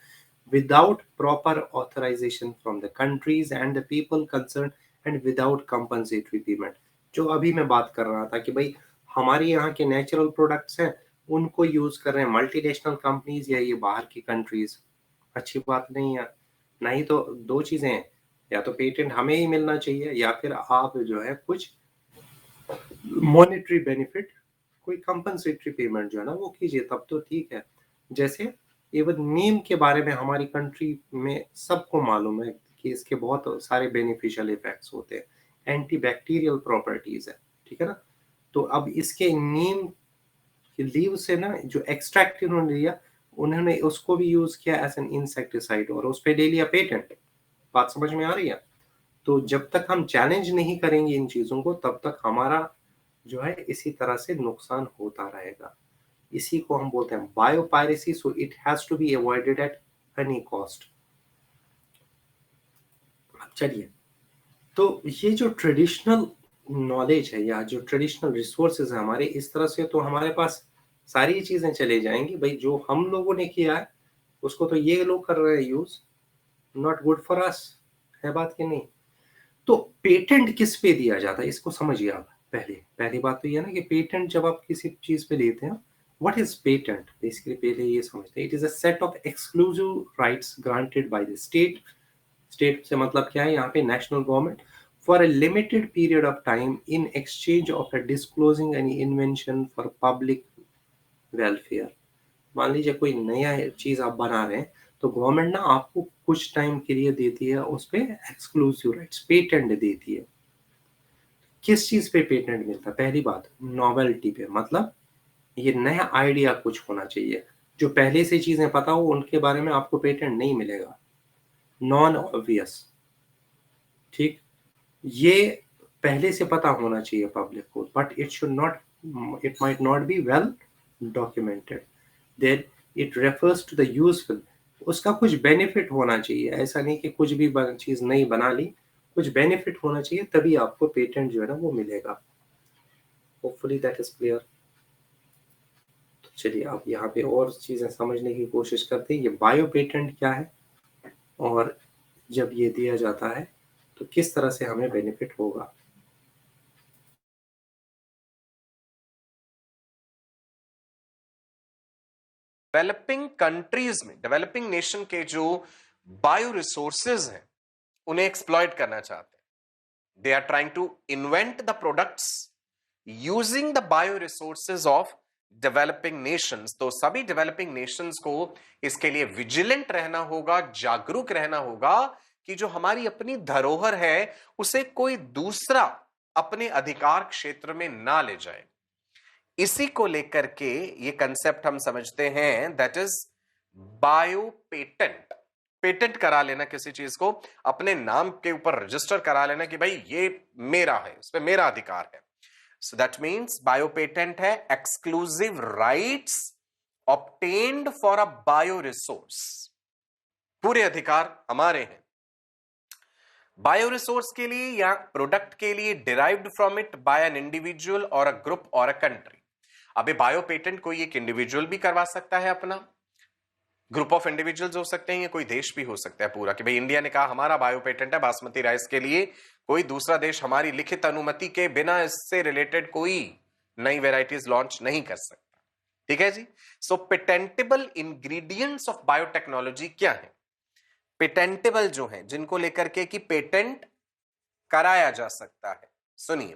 without proper authorization from the countries and the people concerned and without compensatory payment। जो अभी मैं बात कर रहा था कि भाई हमारे यहाँ के नेचुरल प्रोडक्ट्स हैं, उनको यूज कर रहे हैं मल्टीनेशनल कंपनीज या ये बाहर की कंट्रीज। अच्छी बात नहीं है। नहीं तो दो चीजें हैं, या तो पेटेंट हमें ही मिलना चाहिए या फिर आप जो है कुछ मॉनेटरी बेनिफिट, कोई कंपनसेटरी पेमेंट जो है ना वो कीजिए, तब तो ठीक है। जैसे इवन नीम के बारे में हमारी कंट्री में सबको मालूम है कि इसके बहुत सारे बेनिफिशियल इफेक्ट्स होते हैं, एंटी बैक्टीरियल प्रॉपर्टीज है, ठीक है ना। तो अब इसके नीम कि लीव से ना जो एक्सट्रैक्ट इन्होंने लिया, उन्होंने उसको भी यूज किया एज एन इंसेक्टिसाइड और उस पे ले लिया पेटेंट। बात समझ में आ रही है? तो जब तक हम चैलेंज नहीं करेंगे इन चीजों को, तब तक हमारा जो है इसी तरह से नुकसान होता रहेगा। इसी को हम बोलते हैं biopiracy, so it has to be avoided at any cost. चलिए, तो ये जो ट्रेडिशनल नॉलेज है या जो ट्रेडिशनल रिसोर्सेज है हमारे, इस तरह से तो हमारे पास सारी चीजें चले जाएंगी भाई। जो हम लोगों ने किया है उसको तो ये लोग कर रहे हैं use, not good for us, है बात कि नहीं? तो पेटेंट किस पे दिया जाता है इसको समझिए आप। पहली बात तो ये ना कि पेटेंट जब आप किसी चीज पे लेते हैं, व्हाट इज पेटेंट? बेसिकली पहले ये समझते हैं, it is a set of exclusive rights granted by the state. State से मतलब क्या है यहाँ पे? National government, for a limited period of time in exchange of a disclosing any invention for public welfare. मान लीजिए कोई नया चीज आप बना रहे हैं, तो गवर्नमेंट ना आपको कुछ टाइम के लिए देती है उस पे एक्सक्लूसिव राइट्स, पेटेंट देती है। किस चीज पे पेटेंट मिलता है? पहली बात, नॉवेल्टी पे, मतलब ये नया आइडिया कुछ होना चाहिए। जो पहले से चीजें पता हो उनके बारे में आपको पेटेंट नहीं मिलेगा। नॉन ऑब्वियस, ठीक, ये पहले से पता होना चाहिए पब्लिक को, but it should not, it might not be well documented. Then it refers to the useful, उसका कुछ बेनिफिट होना चाहिए। ऐसा नहीं कि कुछ भी चीज नहीं बना ली, कुछ बेनिफिट होना चाहिए, तभी आपको पेटेंट जो है ना वो मिलेगा। Hopefully that is clear. तो चलिए आप यहाँ पे और चीजें समझने की कोशिश करते हैं। ये बायो पेटेंट क्या है और जब ये दिया जाता है तो किस तरह से हमें बेनिफिट होगा। डेवलपिंग कंट्रीज में, डेवलपिंग नेशन के जो बायो रिसोर्सेज हैं उन्हें एक्सप्लॉइट करना चाहते हैं। They are trying to invent the products using the bioresources of developing nations. तो सभी डेवलपिंग नेशंस को इसके लिए विजिलेंट रहना होगा, जागरूक रहना होगा कि जो हमारी अपनी धरोहर है उसे कोई दूसरा अपने अधिकार क्षेत्र में ना ले जाए। इसी को लेकर के ये कंसेप्ट हम समझते हैं, that is bio patent. Patent करा लेना, किसी चीज को अपने नाम के ऊपर रजिस्टर करा लेना कि भाई ये मेरा है, इस पे मेरा अधिकार है। So that means bio patent है exclusive rights obtained for a bio resource. पूरे अधिकार हमारे हैं बायो रिसोर्स के लिए या प्रोडक्ट के लिए, derived from it by an individual और अ ग्रुप और अ कंट्री। अबे बायो पेटेंट कोई एक इंडिविजुअल भी करवा सकता है, अपना ग्रुप ऑफ इंडिविजुअल्स हो सकते हैं, या कोई देश भी हो सकता है पूरा, कि भाई इंडिया ने कहा हमारा बायो पेटेंट है बासमती राइस के लिए, कोई दूसरा देश हमारी लिखित अनुमति के बिना इससे रिलेटेड कोई नई वेराइटीज लॉन्च नहीं कर सकता। ठीक है जी। सो पेटेंटेबल इंग्रेडिएंट्स ऑफ बायोटेक्नोलॉजी क्या है? पेटेंटेबल जो है, जिनको लेकर के कि पेटेंट कराया जा सकता है, सुनिए,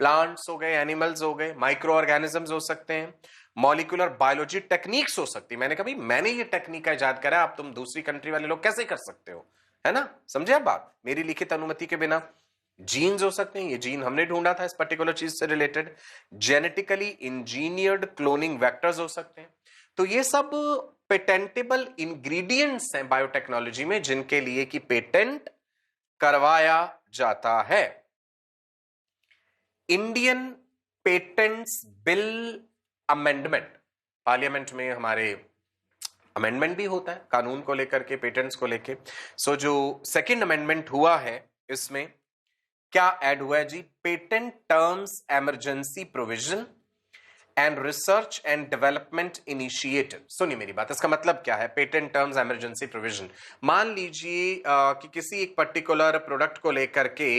प्लांट्स हो गए, एनिमल्स हो गए, माइक्रो ऑर्गेनिजम्स हो सकते हैं, मॉलिक्यूलर बायोलॉजी टेक्निक्स हो सकती है। मैंने कहा भाई मैंने ये टेक्निक का इजाद करा, आप तुम दूसरी कंट्री वाले लोग कैसे कर सकते हो, है ना? समझे आप बात, मेरी लिखित अनुमति के बिना। जीन्स हो सकते हैं, ये जीन हमने ढूंढा था इस पर्टिकुलर चीज से related. Genetically engineered cloning vectors हो सकते हैं। तो ये सब पेटेंटेबल इंग्रेडिएंट्स हैं बायोटेक्नोलॉजी में, जिनके लिए कि पेटेंट करवाया जाता है। Indian patents bill amendment, parliament में हमारे अमेंडमेंट भी होता है कानून को लेकर के, पेटेंट्स को लेकर। सो जो सेकंड अमेंडमेंट हुआ है, इसमें क्या ऐड हुआ है जी? Patent terms emergency provision and research and development initiative. सुनिए मेरी बात, इसका मतलब क्या है पेटेंट टर्म्स इमरजेंसी प्रोविजन? मान लीजिए कि किसी एक पर्टिकुलर प्रोडक्ट को लेकर के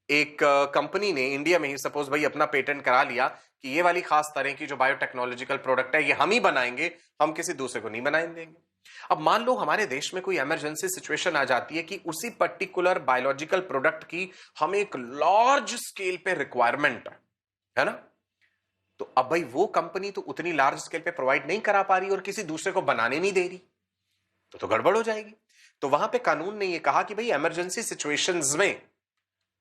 एक कंपनी ने इंडिया में ही सपोज भाई अपना पेटेंट करा लिया कि ये वाली खास तरह की जो बायोटेक्नोलॉजिकल प्रोडक्ट है ये हम ही बनाएंगे, हम किसी दूसरे को नहीं बनाने देंगे। अब मान लो हमारे देश में कोई इमरजेंसी सिचुएशन आ जाती है कि उसी पर्टिकुलर बायोलॉजिकल प्रोडक्ट की हमें एक लार्ज स्केल पे रिक्वायरमेंट है ना, तो अब भाई वो कंपनी तो उतनी लार्ज स्केल पे प्रोवाइड नहीं करा पा रही और किसी दूसरे को बनाने नहीं दे रही, तो गड़बड़ हो जाएगी। तो वहां पे कानून ने ये कहा कि भाई इमरजेंसी सिचुएशंस में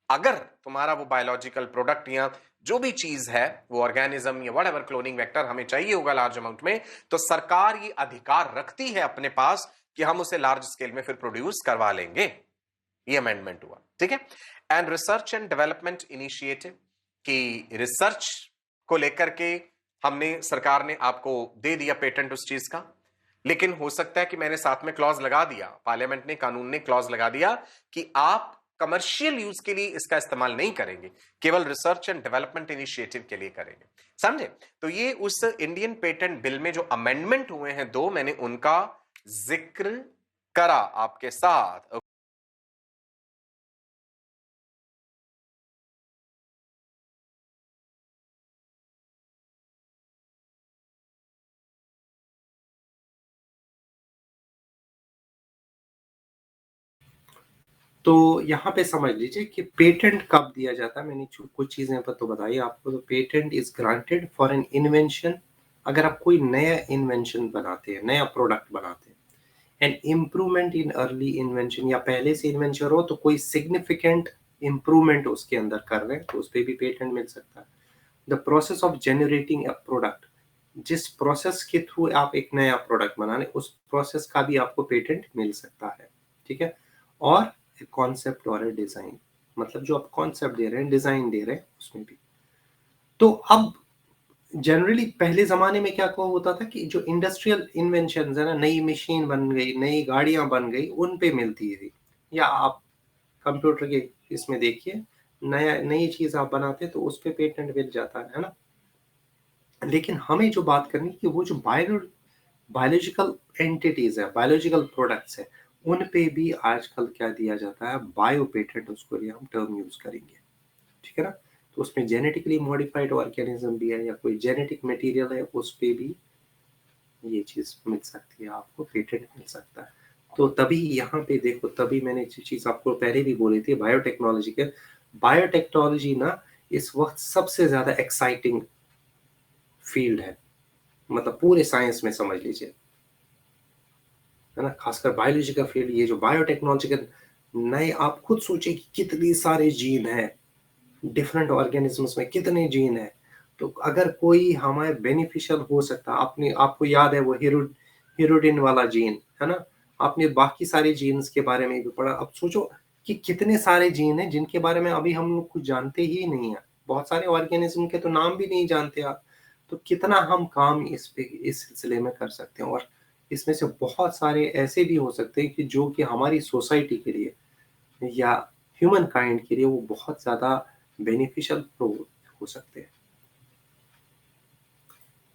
अगर तुम्हारा वो बायोलॉजिकल प्रोडक्ट या जो भी चीज है वो ऑर्गेनिज्म या व्हाटएवर क्लोनिंग वेक्टर हमें चाहिए होगा लार्ज अमाउंट में, तो सरकार ये अधिकार रखती है अपने पास कि हम उसे लार्ज स्केल में फिर प्रोड्यूस करवा लेंगे। ये अमेंडमेंट हुआ, ठीक है। And research and development initiative की रिसर्च को लेकर के हमने, सरकार ने आपको दे दिया पेटेंट उस चीज का, लेकिन हो सकता है कि मैंने साथ में क्लॉज लगा दिया, पार्लियामेंट ने, कानून ने क्लॉज लगा दिया कि आप कमर्शियल यूज के लिए इसका इस्तेमाल नहीं करेंगे, केवल रिसर्च एंड डेवलपमेंट इनिशिएटिव के लिए करेंगे, समझे। तो ये उस इंडियन पेटेंट बिल में जो अमेंडमेंट हुए हैं दो, मैंने उनका जिक्र करा आपके साथ। तो यहाँ पे समझ लीजिए कि पेटेंट कब दिया जाता है। मैंने कुछ चीजें पर तो बताई आपको। तो patent is granted for an invention, अगर आप कोई नया इन्वेंशन बनाते हैं, नया प्रोडक्ट बनाते हैं, and improvement in early invention, या पहले से इन्वेंशन हो तो कोई सिग्निफिकेंट इम्प्रूवमेंट उसके अंदर कर रहे हैं तो उस पर भी पेटेंट मिल सकता है। The process of generating a product, जिस प्रोसेस के थ्रू आप एक नया प्रोडक्ट बना रहे उस प्रोसेस का भी आपको पेटेंट मिल सकता है, ठीक है। और कॉन्सेप्ट और डिजाइन, मतलब जो आप कॉन्सेप्ट दे रहे हैं, डिजाइन दे रहे हैं, उसमें भी। तो अब जनरली पहले जमाने में क्या होता था कि जो इंडस्ट्रियल इन्वेंशन है ना, नई मशीन बन गई, नई गाड़ियां बन गई, उन पे मिलती थी। या आप कंप्यूटर के इसमें देखिए, नया नई चीज आप बनाते तो उस पे पेटेंट मिल जाता है ना। लेकिन हमें जो बात करनी है कि वो जो बायोलॉजिकल एंटिटीज है, बायोलॉजिकल प्रोडक्ट्स है, उन पे भी आजकल क्या दिया जाता है, बायो पेटेंट, उसको लिए हम टर्म यूज करेंगे, ठीक है ना। तो उसमें जेनेटिकली मॉडिफाइड ऑर्गेनिज्म भी है या कोई जेनेटिक मटेरियल है, उस पे भी ये चीज मिल सकती है, आपको पेटेंट मिल सकता है। तो तभी यहाँ पे देखो, तभी मैंने जो चीज आपको पहले भी बोली थी, बायोटेक्नोलॉजी के, बायोटेक्नोलॉजी ना इस वक्त सबसे ज्यादा एक्साइटिंग फील्ड है, मतलब पूरे साइंस में समझ लीजिए, है ना। खासकर बायोलॉजी का फील्ड, ये जो बायोटेक्नोलॉजी के नए, आप खुद सोचिए कि कितनी सारे जीन है, डिफरेंट ऑर्गेनिजम्स में कितने जीन है। तो अगर कोई हमारे बेनिफिशियल हो सकता, आपने, आपको याद है वो हिरोडिन वाला जीन, है ना। आपने बाकी सारे जीन्स के बारे में भी पढ़ा। अब सोचो कि कितने सारे जीन हैं जिनके बारे में अभी हम लोग कुछ जानते ही नहीं है। बहुत सारे ऑर्गेनिज्म के तो नाम भी नहीं जानते आप। तो कितना हम काम इस पे, इस सिलसिले में कर सकते हैं। और इसमें से बहुत सारे ऐसे भी हो सकते हैं कि जो कि हमारी सोसाइटी के लिए या ह्यूमन काइंड के लिए वो बहुत ज़्यादा बेनिफिशियल हो सकते हैं।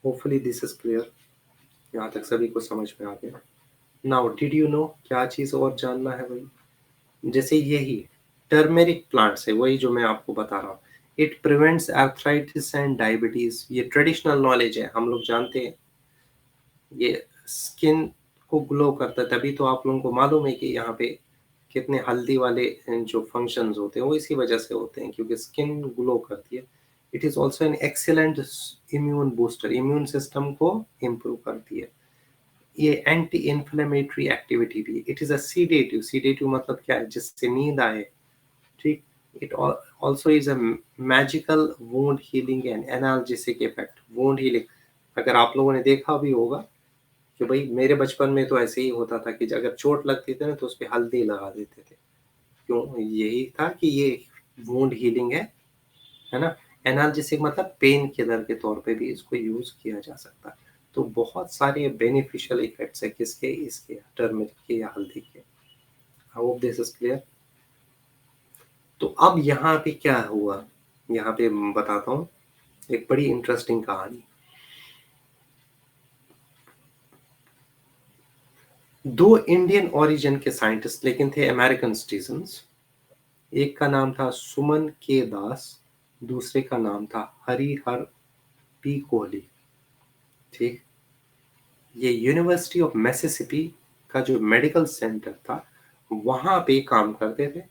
होपफुली दिस इज क्लियर, यहाँ तक सभी को समझ में आ गया। नाउ डिड यू नो, क्या चीज़ और जानना है भाई। जैसे यही टर्मेरिक प्लांट्स है, वही जो मैं आपको बता रहा हूँ, it prevents arthritis and diabetes. ये ट्रेडिशनल नॉलेज है, हम लोग जानते हैं। ये स्किन को ग्लो करता है, तभी तो आप लोगों को मालूम है कि यहाँ पे कितने हल्दी वाले जो फंक्शंस होते हैं वो इसी वजह से होते हैं, क्योंकि स्किन ग्लो करती है। It is also an excellent immune booster, immune system को इम्प्रूव करती है। ये एंटी इन्फ्लेमेटरी एक्टिविटी भी। It is a sedative, sedative मतलब क्या है, जिससे नींद आए, ठीक। It also is a magical wound healing and analgesic effect. Wound healing, अगर आप लोगों ने देखा भी होगा कि भाई मेरे बचपन में तो ऐसे ही होता था कि अगर चोट लगती थी ना तो उस पर हल्दी लगा देते थे। क्यों, यही था कि ये वुंड हीलिंग है ना। एनाल्जेसिक मतलब पेन किलर के तौर पे भी इसको यूज किया जा सकता है। तो बहुत सारे बेनिफिशियल इफेक्ट्स है किसके, इसके टर्मरिक के या हल्दी के। आई होप दिस इज क्लियर। तो अब यहाँ पे क्या हुआ, यहाँ पे बताता हूँ एक बड़ी इंटरेस्टिंग कहानी। दो इंडियन ओरिजिन के साइंटिस्ट, लेकिन थे अमेरिकन सिटीजन्स। एक का नाम था सुमन के दास, दूसरे का नाम था हरिहर पी कोहली, ठीक। ये यूनिवर्सिटी ऑफ मिसिसिपी का जो मेडिकल सेंटर था वहां पे काम करते थे।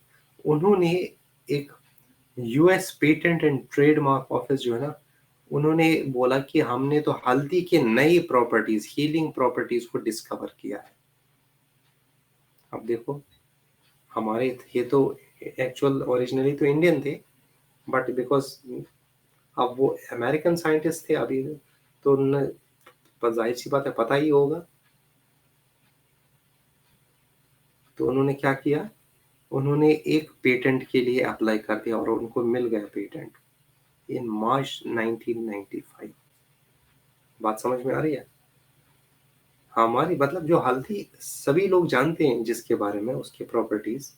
उन्होंने एक US patent and trademark office जो है ना, उन्होंने बोला कि हमने तो हल्दी के नई प्रॉपर्टीज, हीलिंग प्रॉपर्टीज को डिस्कवर किया है। अब देखो, हमारे ये तो एक्चुअल ओरिजिनली तो इंडियन थे, बट बिकॉज अब वो अमेरिकन साइंटिस्ट थे अभी, तो उन्हें जाहिर सी बात है पता ही होगा। तो उन्होंने क्या किया, उन्होंने एक पेटेंट के लिए अप्लाई कर दिया और उनको मिल गया पेटेंट इन मार्च 1995। बात समझ में आ रही है? हमारी मतलब जो हल्दी सभी लोग जानते हैं जिसके बारे में, उसके प्रॉपर्टीज।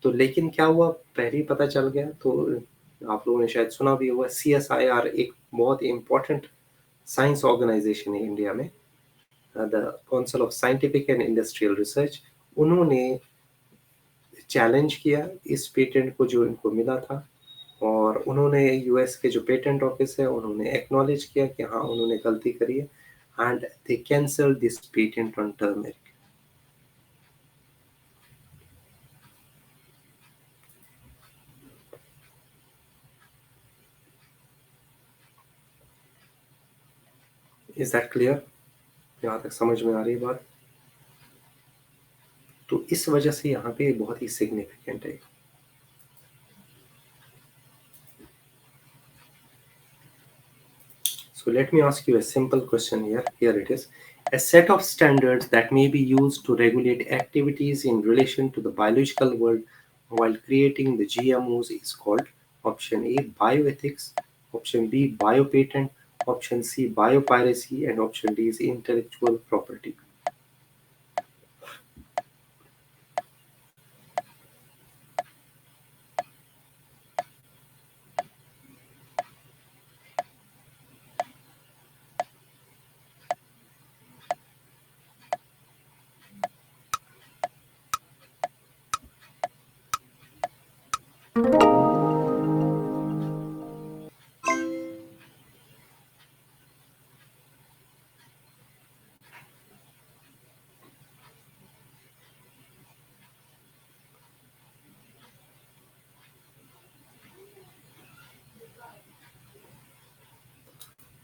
तो लेकिन क्या हुआ, पहले ही पता चल गया। तो आप लोगों ने शायद सुना भी होगा, CSIR एक बहुत इम्पोर्टेंट साइंस ऑर्गेनाइजेशन है इंडिया में, the council of scientific and industrial research. उन्होंने चैलेंज किया इस पेटेंट को जो इनको मिला था, और उन्होंने US के जो पेटेंट ऑफिस है उन्होंने एक्नॉलेज किया कि हाँ उन्होंने गलती करी है, and they cancel this patent on turmeric. Is that clear? यहाँ तक समझ में आ रही है बात? तो इस वजह से यहाँ पे बहुत ही सिग्निफिकेंट है। So let me ask you a simple question here. Here it is. A set of standards that may be used to regulate activities in relation to the biological world while creating the GMOs is called option A, bioethics, option B, biopatent, option C, biopiracy, and option D is intellectual property.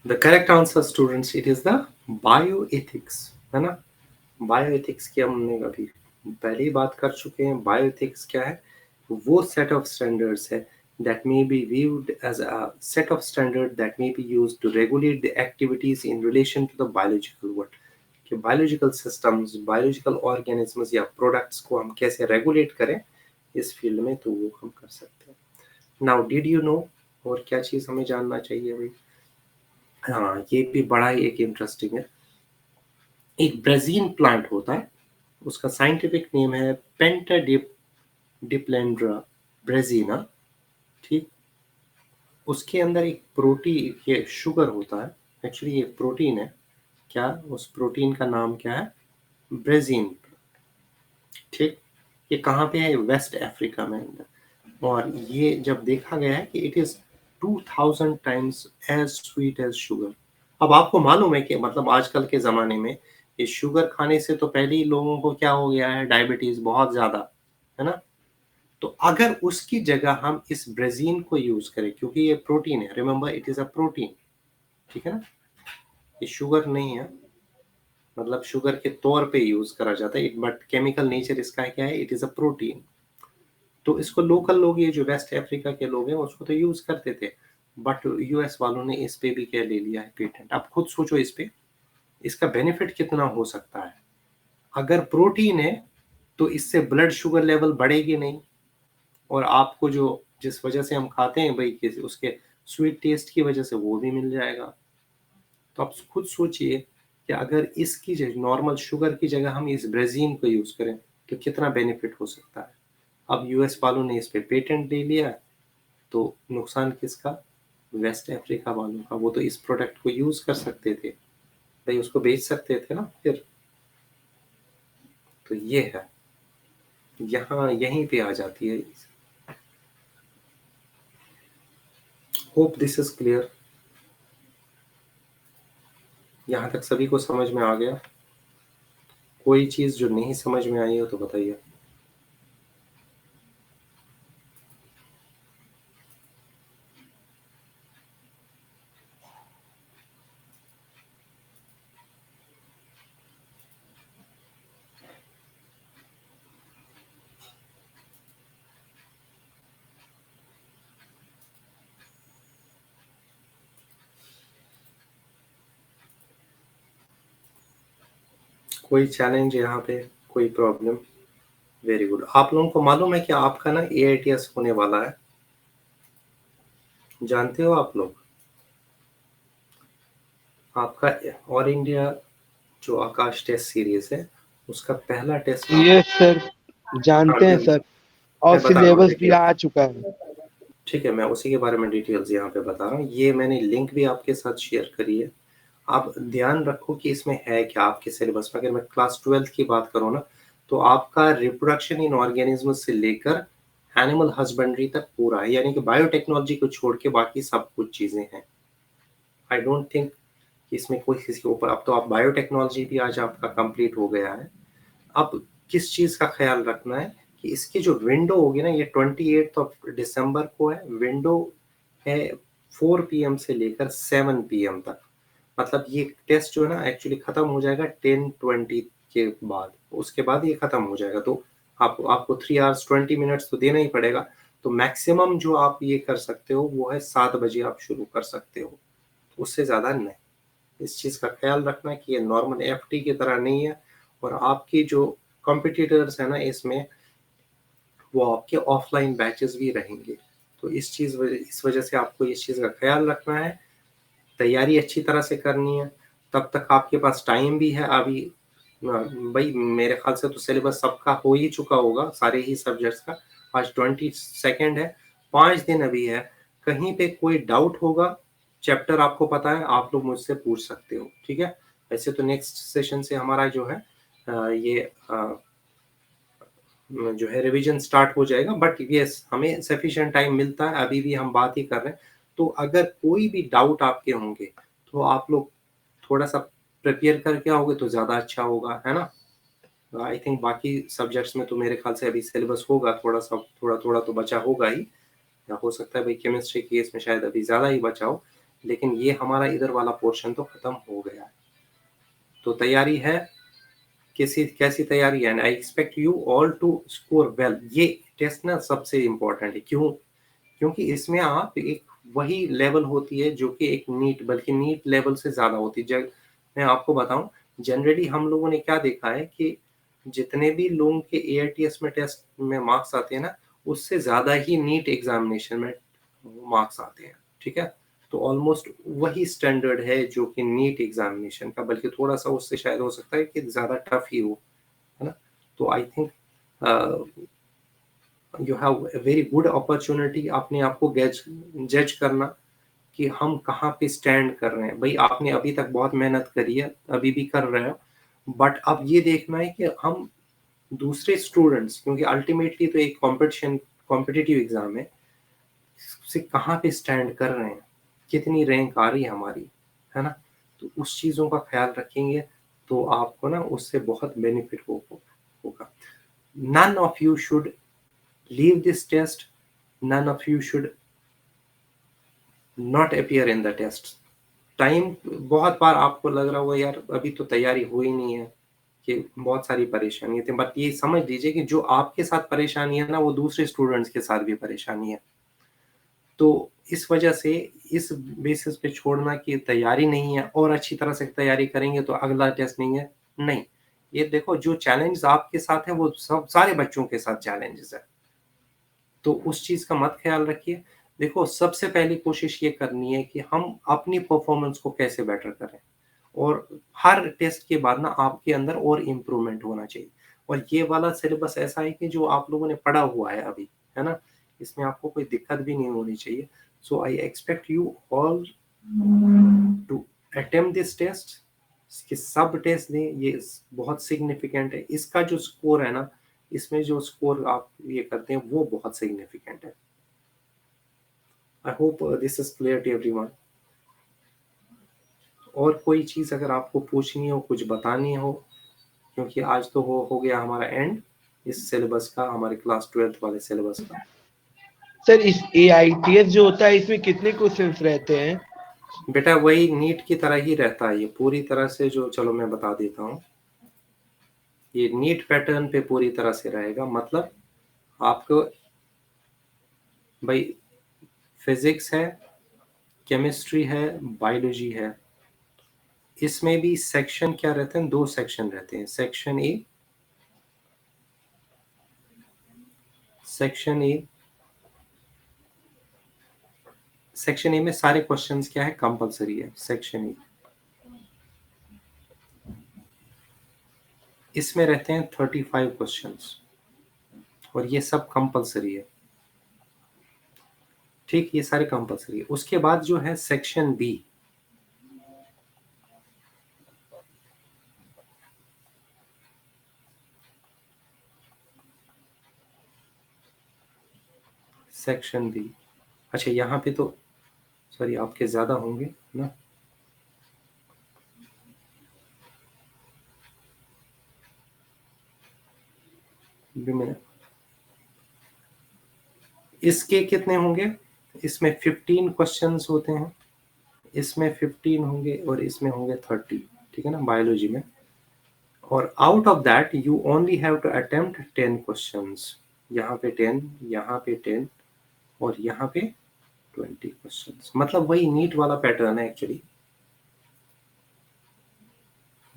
The correct answer, students, it is the bioethics, है ना? Bioethics की हमने अभी पहले ही बात कर चुके हैं। बायोएथिक्स क्या है? वो सेट ऑफ स्टैंडर्ड्स है that may be viewed as a set of standard that may be used to regulate the activities in relation to the biological world, कि बायोलॉजिकल सिस्टम्स, बायोलॉजिकल ऑर्गेनिजम्स या products को हम कैसे regulate करें इस field में, तो वो हम कर सकते हैं। नाउ डिड यू नो, और क्या चीज हमें जानना चाहिए भाई? हाँ, ये भी बड़ा ही एक इंटरेस्टिंग है। एक ब्राजील प्लांट होता है, उसका साइंटिफिक नेम है पेंटाडिप्लेंड्रा ब्राजीना, ठीक। उसके अंदर एक प्रोटीन, ये शुगर होता है, एक्चुअली ये प्रोटीन है। क्या उस प्रोटीन का नाम क्या है? ब्रेजीन, ठीक। ये कहाँ पे है? वेस्ट अफ्रीका में अंदर। और ये जब देखा गया है कि it is 2000 times as sweet as sugar. अब आपको मालूम है कि मतलब आजकल के ज़माने में ये शुगर खाने से तो पहले ही लोगों को क्या हो गया है? डायबिटीज़ बहुत ज़्यादा, है ना? तो अगर उसकी जगह हम इस ब्रेज़ीन को यूज़ करें, क्योंकि ये प्रोटीन है, remember it is a protein, ठीक है ना? ये शुगर नहीं है, मतलब शुगर के तौर पे यूज़ करा जाता है, बट केमिकल नेचर इसका क्या है? It is a protein. तो इसको लोकल लोग, ये जो वेस्ट अफ्रीका के लोग हैं, उसको तो यूज़ करते थे, बट US वालों ने इस पे भी क्या ले लिया है? पेटेंट। अब खुद सोचो इस पे, इसका बेनिफिट कितना हो सकता है? अगर प्रोटीन है तो इससे ब्लड शुगर लेवल बढ़ेगी नहीं, और आपको जो जिस वजह से हम खाते हैं भाई, कि उसके स्वीट टेस्ट की वजह से वो भी मिल जाएगा। तो आप खुद सोचिए कि अगर इसकी जगह, नॉर्मल शुगर की जगह हम इस ब्रेजीन को यूज़ करें तो कितना बेनिफिट हो सकता है। अब US वालों ने इस पे पेटेंट ले लिया, तो नुकसान किसका? वेस्ट अफ्रीका वालों का। वो तो इस प्रोडक्ट को यूज़ कर सकते थे भाई, उसको बेच सकते थे ना फिर। तो ये है, यहाँ यहीं पे आ जाती है। Hope this is clear. यहाँ तक सभी को समझ में आ गया? कोई चीज़ जो नहीं समझ में आई हो तो बताइए। कोई चैलेंज यहाँ पे, कोई प्रॉब्लम? Very good. आप लोगों को मालूम है कि आपका ना AITS होने वाला है, जानते हो आप लोग? आपका ऑल इंडिया जो आकाश टेस्ट सीरीज है उसका पहला टेस्ट आप, ये सर हाँ जानते हैं सर, और मैं बता रहा हूँ, सिलेबस भी देखिए आ चुका है। ठीक है, मैं उसी के बारे में डिटेल्स यहाँ पे बता रहा हूँ। ये मैंने लिंक भी आपके साथ शेयर करी है। आप ध्यान रखो कि इसमें है क्या आपके सिलेबस में। अगर मैं क्लास 12th की बात करूँ ना, तो आपका रिप्रोडक्शन इन ऑर्गेनिज्म से लेकर एनिमल हस्बेंड्री तक पूरा है, यानी कि बायोटेक्नोलॉजी को छोड़ के बाकी सब कुछ चीजें हैं। आई डोंट थिंक इसमें कोई किसी के ऊपर, अब तो आप बायोटेक्नोलॉजी भी आज आपका कंप्लीट हो गया है। अब किस चीज का ख्याल रखना है कि इसकी जो विंडो होगी ना, ये 28 दिसंबर को है, विंडो है 4 PM से लेकर 7 PM तक। मतलब ये टेस्ट जो है ना एक्चुअली खत्म हो जाएगा 10:20 के बाद, उसके बाद ये खत्म हो जाएगा। तो आपको 3 hours 20 minutes तो देना ही पड़ेगा। तो मैक्सिमम जो आप ये कर सकते हो वो है 7 बजे आप शुरू कर सकते हो, उससे ज्यादा नहीं। इस चीज का ख्याल रखना कि ये नॉर्मल FT की तरह नहीं है। और आपकी जो कॉम्पिटिटर्स है ना इसमें, वो आपके ऑफलाइन बैचेस भी रहेंगे। तो इस वजह से आपको इस चीज का ख्याल रखना है, तैयारी अच्छी तरह से करनी है। तब तक आपके पास टाइम भी है अभी। भाई मेरे ख्याल से तो सिलेबस सबका हो ही चुका होगा, सारे ही सब्जेक्ट्स का। आज 22 है, 5 दिन अभी है। कहीं पे कोई डाउट होगा, चैप्टर आपको पता है, आप लोग मुझसे पूछ सकते हो, ठीक है। वैसे तो नेक्स्ट सेशन से हमारा जो है ये जो है रिवीजन स्टार्ट हो जाएगा, बट यस हमें सफिशिएंट टाइम मिलता है, अभी भी हम बात ही कर रहे हैं। तो अगर कोई भी डाउट आपके होंगे तो आप लोग थोड़ा सा प्रिपेयर करके आओगे तो ज़्यादा अच्छा होगा, है ना। आई थिंक बाकी सब्जेक्ट्स में तो मेरे ख्याल से अभी सिलेबस होगा, थोड़ा थोड़ा तो बचा होगा ही, या हो सकता है भाई केमिस्ट्री की इसमें शायद अभी ज़्यादा ही बचा हो, लेकिन ये हमारा इधर वाला पोर्शन तो ख़त्म हो गया है। तो तैयारी है, कैसी कैसी तैयारी है, I expect you all to score well. ये टेस्ट ना सबसे इम्पोर्टेंट है, क्यों? क्योंकि इसमें आप एक वही लेवल होती है जो कि एक नीट, बल्कि नीट लेवल से ज्यादा होती है। जब मैं आपको बताऊं, जनरली हम लोगों ने क्या देखा है कि जितने भी लोगों के AITS में टेस्ट में मार्क्स आते हैं ना, उससे ज्यादा ही नीट एग्जामिनेशन में मार्क्स आते हैं, ठीक है। तो ऑलमोस्ट वही स्टैंडर्ड है जो कि नीट एग्जामिनेशन का, बल्कि थोड़ा सा उससे शायद हो सकता है कि ज्यादा टफ ही हो, है ना। तो I think you have a very good opportunity अपने आप को जज करना कि हम कहाँ पे स्टैंड कर रहे हैं। भाई आपने अभी तक बहुत मेहनत करी है, अभी भी कर रहे हो, बट अब ये देखना है कि हम दूसरे स्टूडेंट्स, क्योंकि अल्टीमेटली तो एक कॉम्पिटिटिव एग्जाम से कहाँ पे स्टैंड कर रहे हैं, कितनी रैंक आ रही है हमारी, है ना। तो उस चीज़ों का ख्याल रखेंगे तो आपको ना उससे बहुत बेनिफिट होगा। None of you should leave this test, none of you should not appear in the test। Time बहुत बार आपको लग रहा होगा यार अभी तो तैयारी हुई नहीं है, कि बहुत सारी परेशानी थी, बट ये समझ लीजिए कि जो आपके साथ परेशानी है ना, वो दूसरे स्टूडेंट्स के साथ भी परेशानी है। तो इस वजह से इस बेसिस पे छोड़ना कि तैयारी नहीं है और अच्छी तरह से तैयारी करेंगे तो अगला टेस्ट नहीं है, नहीं। ये देखो जो चैलेंज आपके साथ है वो सब सारे बच्चों के साथ चैलेंजेस है, तो उस चीज का मत ख्याल रखिए। देखो सबसे पहली कोशिश ये करनी है कि हम अपनी परफॉर्मेंस को कैसे बेटर करें, और हर टेस्ट के बाद ना आपके अंदर और इम्प्रूवमेंट होना चाहिए। और ये वाला सिलेबस ऐसा है कि जो आप लोगों ने पढ़ा हुआ है अभी, है ना, इसमें आपको कोई दिक्कत भी नहीं होनी चाहिए। So I expect you all to attempt this test, इसके सब टेस्ट दें, ये बहुत सिग्निफिकेंट है। इसका जो स्कोर है ना, इसमें जो स्कोर आप ये करते हैं वो बहुत सिग्निफिकेंट है। I hope this is clear to everyone. और कोई चीज अगर आपको पूछनी हो, कुछ बतानी हो, क्योंकि आज तो हो गया हमारा एंड इस सिलेबस का, हमारे क्लास 12th वाले सिलेबस का। सर इस AITS जो होता है इसमें कितने क्वेश्चंस रहते हैं? बेटा वही नीट की तरह ही रहता है ये पूरी तरह से, जो चलो मैं बता देता हूँ। ये नीट पैटर्न पे पूरी तरह से रहेगा। मतलब आपको भाई फिजिक्स है, केमिस्ट्री है, बायोलॉजी है, इसमें भी सेक्शन क्या रहते हैं, 2 सेक्शन रहते हैं, सेक्शन ए, सेक्शन ए में सारे क्वेश्चंस क्या है, कंपलसरी है सेक्शन ए। इसमें रहते हैं 35 क्वेश्चंस और ये सब कंपलसरी है, ठीक, ये सारे कंपलसरी है। उसके बाद जो है सेक्शन बी, सेक्शन बी, अच्छा यहाँ पे तो सॉरी आपके ज्यादा होंगे ना, इसके कितने होंगे, इसमें 15 क्वेश्चंस होते हैं, इसमें 15 होंगे और इसमें होंगे 30, ठीक है ना, बायोलॉजी में। और out of that you only have to attempt 10 questions, यहाँ पे 10, यहाँ पे 10 और यहाँ पे 20 क्वेश्चंस। मतलब वही नीट वाला पैटर्न है, एक्चुअली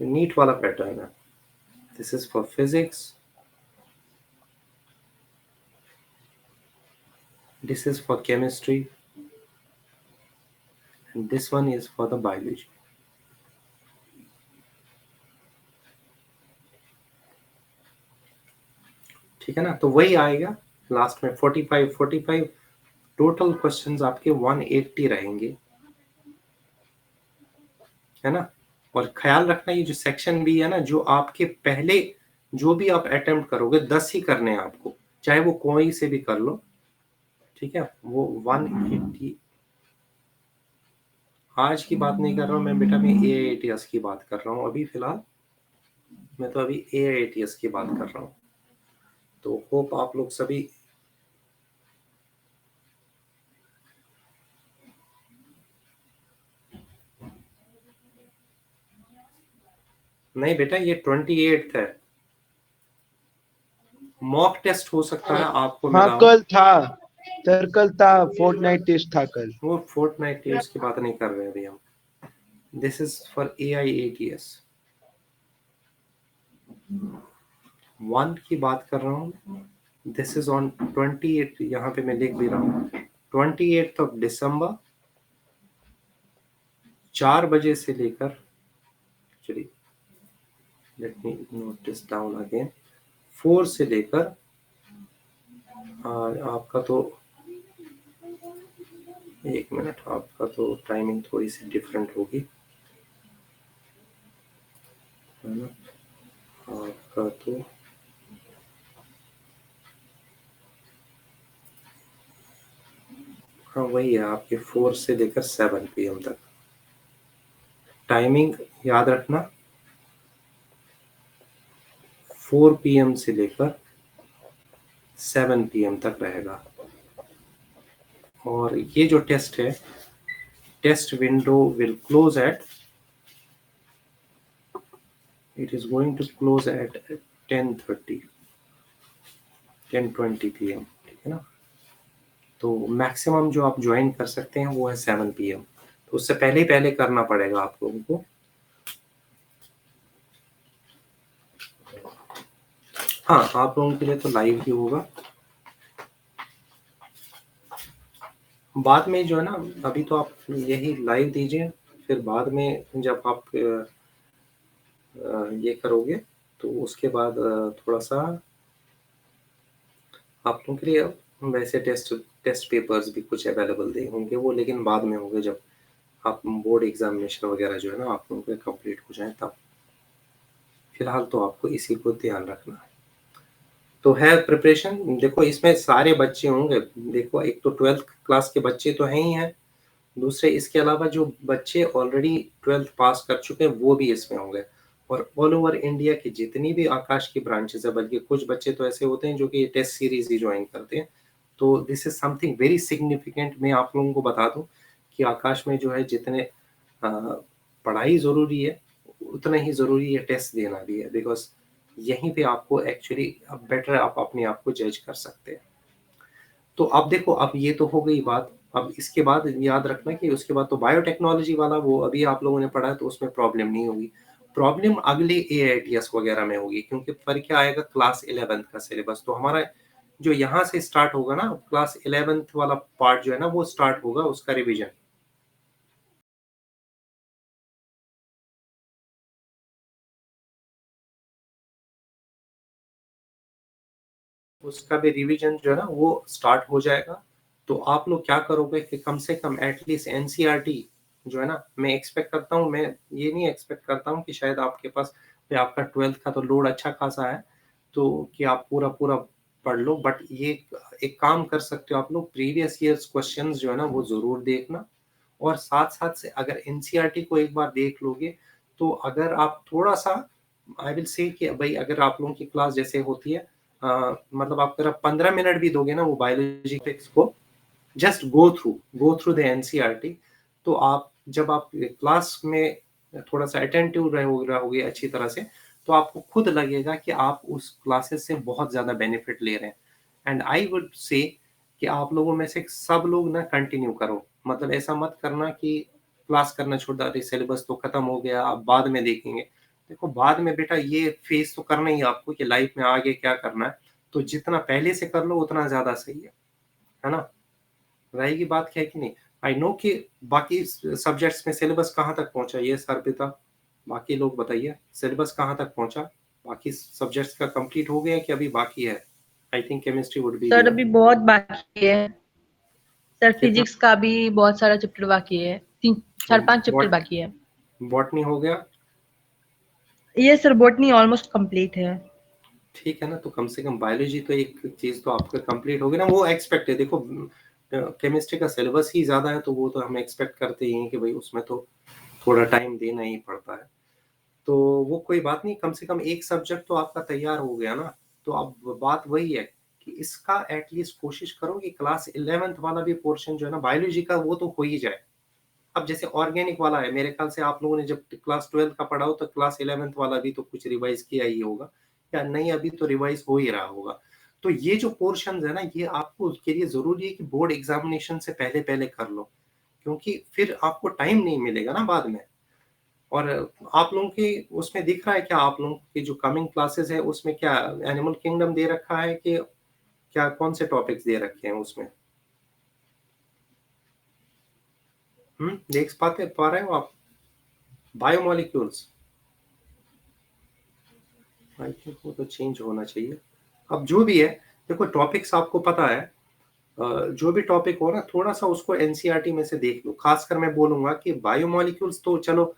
नीट वाला पैटर्न है। This is for physics, this is for chemistry and this one is for the biology। ठीक है ना, तो वही आएगा लास्ट में 45 टोटल क्वेश्चंस आपके 180 रहेंगे, है ना। और ख्याल रखना ये जो सेक्शन बी है ना, जो आपके पहले जो भी आप अटेम्प्ट करोगे 10 ही करने हैं आपको, चाहे वो कोई से भी कर लो, ठीक है। वो 180, आज की बात नहीं कर रहा हूँ मैं बेटा, मैं AITS की बात कर रहा हूँ अभी फिलहाल, मैं तो अभी AITS की बात कर रहा हूँ। तो होप आप लोग सभी, नहीं बेटा ये 28 है, मॉक टेस्ट हो सकता है आपको मिला हाँ हो। कल था सर, कल था, फोर्टनाइट टेस्ट था कल। वो फोर्टनाइट टेस्ट की बात नहीं कर रहे हैं अभी हम, दिस इज फॉर AIATS 1 की बात कर रहा हूँ। दिस इज ऑन 28, यहाँ पे मैं लिख भी रहा हूँ 28 ऑफ दिसंबर, 4 बजे से लेकर, चलिए let me note this down again, 4 से लेकर आपका तो 1 मिनट, आपका तो टाइमिंग थोड़ी सी डिफरेंट होगी, है ना। आपका तो हाँ वही है आपके 4 से लेकर 7 PM तक टाइमिंग याद रखना, 4 PM से लेकर 7 PM तक रहेगा। और ये जो टेस्ट है, test window will close at, it is going to close at 10:20 PM, ठीक है ना। तो मैक्सिमम जो आप ज्वाइन कर सकते हैं वो है 7 PM, तो उससे पहले ही पहले करना पड़ेगा आप लोगों को। हाँ आप लोगों के लिए तो लाइव ही होगा, बाद में जो है ना, अभी तो आप यही लाइव दीजिए, फिर बाद में जब आप ये करोगे तो उसके बाद थोड़ा सा आप लोगों के लिए वैसे टेस्ट पेपर्स भी कुछ अवेलेबल दे होंगे वो, लेकिन बाद में होंगे जब आप बोर्ड एग्जामिनेशन वगैरह जो है ना आप लोगों के कंप्लीट हो जाए तब। फिलहाल तो आपको इसी को ध्यान रखना है। तो है प्रिपरेशन, देखो इसमें सारे बच्चे होंगे, देखो एक तो 12th क्लास के बच्चे तो हैं ही हैं, दूसरे इसके अलावा जो बच्चे ऑलरेडी 12th पास कर चुके हैं वो भी इसमें होंगे, और ऑल ओवर इंडिया की जितनी भी आकाश की ब्रांचेस है, बल्कि कुछ बच्चे तो ऐसे होते हैं जो कि टेस्ट सीरीज ही ज्वाइन करते हैं। तो this is something very significant. मैं आप लोगों को बता दूं कि आकाश में जो है जितने पढ़ाई ज़रूरी है उतना ही ज़रूरी है टेस्ट देना भी है, बिकॉज यहीं पे आपको एक्चुअली बेटर आप अपने आप को जज कर सकते हैं। तो अब देखो, अब ये तो हो गई बात अब इसके बाद याद रखना कि उसके बाद तो बायोटेक्नोलॉजी वाला वो अभी आप लोगों ने पढ़ा है, तो उसमें प्रॉब्लम नहीं होगी। प्रॉब्लम अगले एआईटीएस वगैरह में होगी, क्योंकि फिर क्या आएगा, क्लास 11th का सिलेबस। तो हमारा जो यहाँ से स्टार्ट होगा ना, क्लास 11th वाला पार्ट जो है ना, वो स्टार्ट होगा उसका रिवीजन। उसका भी रिवीजन जो है ना वो स्टार्ट हो जाएगा। तो आप लोग क्या करोगे कि कम से कम एटलीस्ट एनसीईआरटी जो है ना, मैं एक्सपेक्ट करता हूँ, मैं ये नहीं एक्सपेक्ट करता हूँ कि शायद आपके पास आपका 12th का तो लोड अच्छा खासा है, तो कि आप पूरा पूरा पढ़ लो। बट ये एक काम कर सकते हो आप लोग, प्रीवियस ईयर्स क्वेश्चंस जो है ना वो जरूर देखना। और साथ साथ से अगर एनसीईआरटी को एक बार देख लोगे, तो अगर आप थोड़ा सा, आई विल से कि भाई अगर आप लोगों की क्लास जैसे होती है, मतलब आप अगर 15 मिनट भी दोगे ना वो बायोलॉजी फिक्स को, just go through the NCERT, तो आप जब आप क्लास में थोड़ा सा अटेंटिव रहोगे अच्छी तरह से, तो आपको खुद लगेगा कि आप उस क्लासेस से बहुत ज्यादा बेनिफिट ले रहे हैं। एंड आई वुड से कि आप लोगों में से सब लोग ना कंटिन्यू करो, मतलब ऐसा मत करना कि क्लास करना छोड़ दो, अरे सिलेबस तो खत्म हो गया अब बाद में देखेंगे। देखो बाद में बेटा ये फेस तो करना ही है आपको कि लाइफ में आगे क्या करना है, तो जितना पहले से कर लो उतना ज्यादा सही है ना। रहेगी बात क्या है कि नहीं। आई नो कि बाकी सब्जेक्ट्स में सिलेबस कहाँ तक पहुंचा, ये सर पिता बाकी लोग बताइए, सिलेबस कहाँ तक पहुंचा, बाकी सब्जेक्ट्स का कंप्लीट हो गया कि अभी बाकी है। I think chemistry would be sir there. अभी बहुत बाकी है सर, कितना? फिजिक्स का भी बहुत सारा चैप्टर बाकी है, 4-5 चैप्टर बॉट बाकी है। बॉटनी हो गया? ये सर बॉटनी ऑलमोस्ट कंप्लीट है। ठीक है ना, तो कम से कम बायोलॉजी तो एक चीज तो आपका कंप्लीट हो गया ना, वो एक्सपेक्ट है। देखो केमिस्ट्री का सिलेबस ही ज्यादा है, तो वो तो हम एक्सपेक्ट करते ही हैं कि भाई उसमें तो थोड़ा टाइम देना ही पड़ता है। तो वो कोई बात नहीं, कम से कम एक सब्जेक्ट तो आपका तैयार हो गया ना। तो अब बात वही है कि इसका एटलीस्ट कोशिश करो कि क्लास 11th वाला भी पोर्शन जो है ना बायोलॉजी का, वो तो हो ही जाए। अब जैसे ऑर्गेनिक वाला है, मेरे ख्याल से आप लोगों ने जब क्लास 12 का पढ़ा हो तो क्लास 11th वाला भी तो कुछ रिवाइज किया ही होगा, या नहीं अभी तो रिवाइज हो ही रहा होगा। तो ये जो पोर्शन है ना, ये आपको उसके लिए जरूरी है कि बोर्ड एग्जामिनेशन से पहले पहले कर लो, क्योंकि फिर आपको टाइम नहीं मिलेगा ना बाद में। और आप लोगों की उसमें दिख रहा है क्या, आप लोगों की जो कमिंग क्लासेस है उसमें क्या एनिमल किंगडम दे रखा है कि क्या, कौन से टॉपिक्स दे रखे हैं उसमें? देख पा रहे हो आप? बायोमोलिक्यूल्स, आई थिंक वो तो चेंज होना चाहिए। अब जो भी है, देखो टॉपिक्स आपको पता है, जो भी टॉपिक हो ना थोड़ा सा उसको एनसीईआरटी में से देख लो। खासकर मैं बोलूंगा कि बायोमोलिक्यूल्स तो चलो,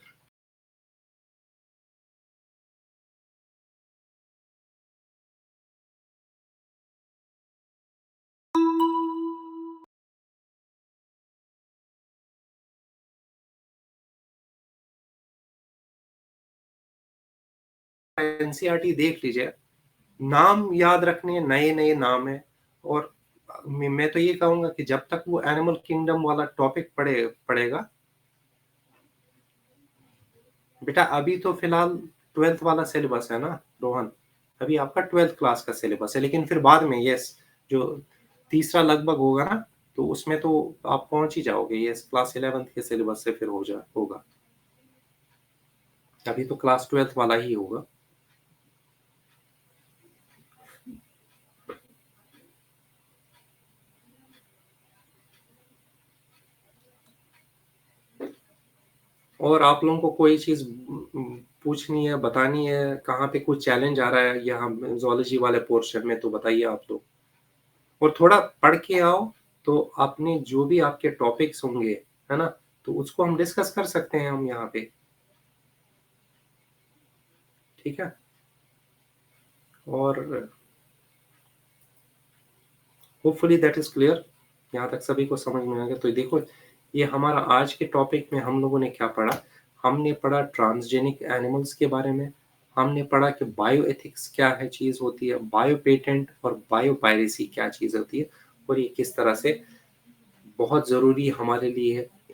एनसीईआरटी देख लीजिए, नाम याद रखने नए नए नाम है। और मैं तो ये कहूंगा कि जब तक वो एनिमल किंगडम वाला टॉपिक पड़ेगा बेटा, अभी तो फिलहाल 12th वाला सिलेबस है ना रोहन, अभी आपका 12th क्लास का सिलेबस है। लेकिन फिर बाद में यस, जो तीसरा लगभग होगा ना, तो उसमें तो आप पहुंच ही जाओगे, यस क्लास 11th के सिलेबस से फिर होगा। अभी तो क्लास 12th वाला ही होगा। और आप लोगों को कोई चीज पूछनी है, बतानी है, कहाँ पे कुछ चैलेंज आ रहा है यहाँ जोलॉजी वाले पोर्शन में, तो बताइए आप लोग। और थोड़ा पढ़ के आओ, तो आपने जो भी आपके टॉपिक्स होंगे है ना, तो उसको हम डिस्कस कर सकते हैं हम यहाँ पे, ठीक है। और होपफुली दैट इज क्लियर, यहाँ तक सभी को समझ में आ गया। तो देखो ये हमारा आज के टॉपिक में हम लोगों ने क्या पढ़ा, हमने पढ़ा ट्रांसजेनिक एनिमल्स के बारे में, हमने पढ़ा कि बायो एथिक्स क्या है चीज होती है, बायो पेटेंट और बायो पायरेसी क्या चीज होती है, और ये किस तरह से बहुत जरूरी हमारे लिए है।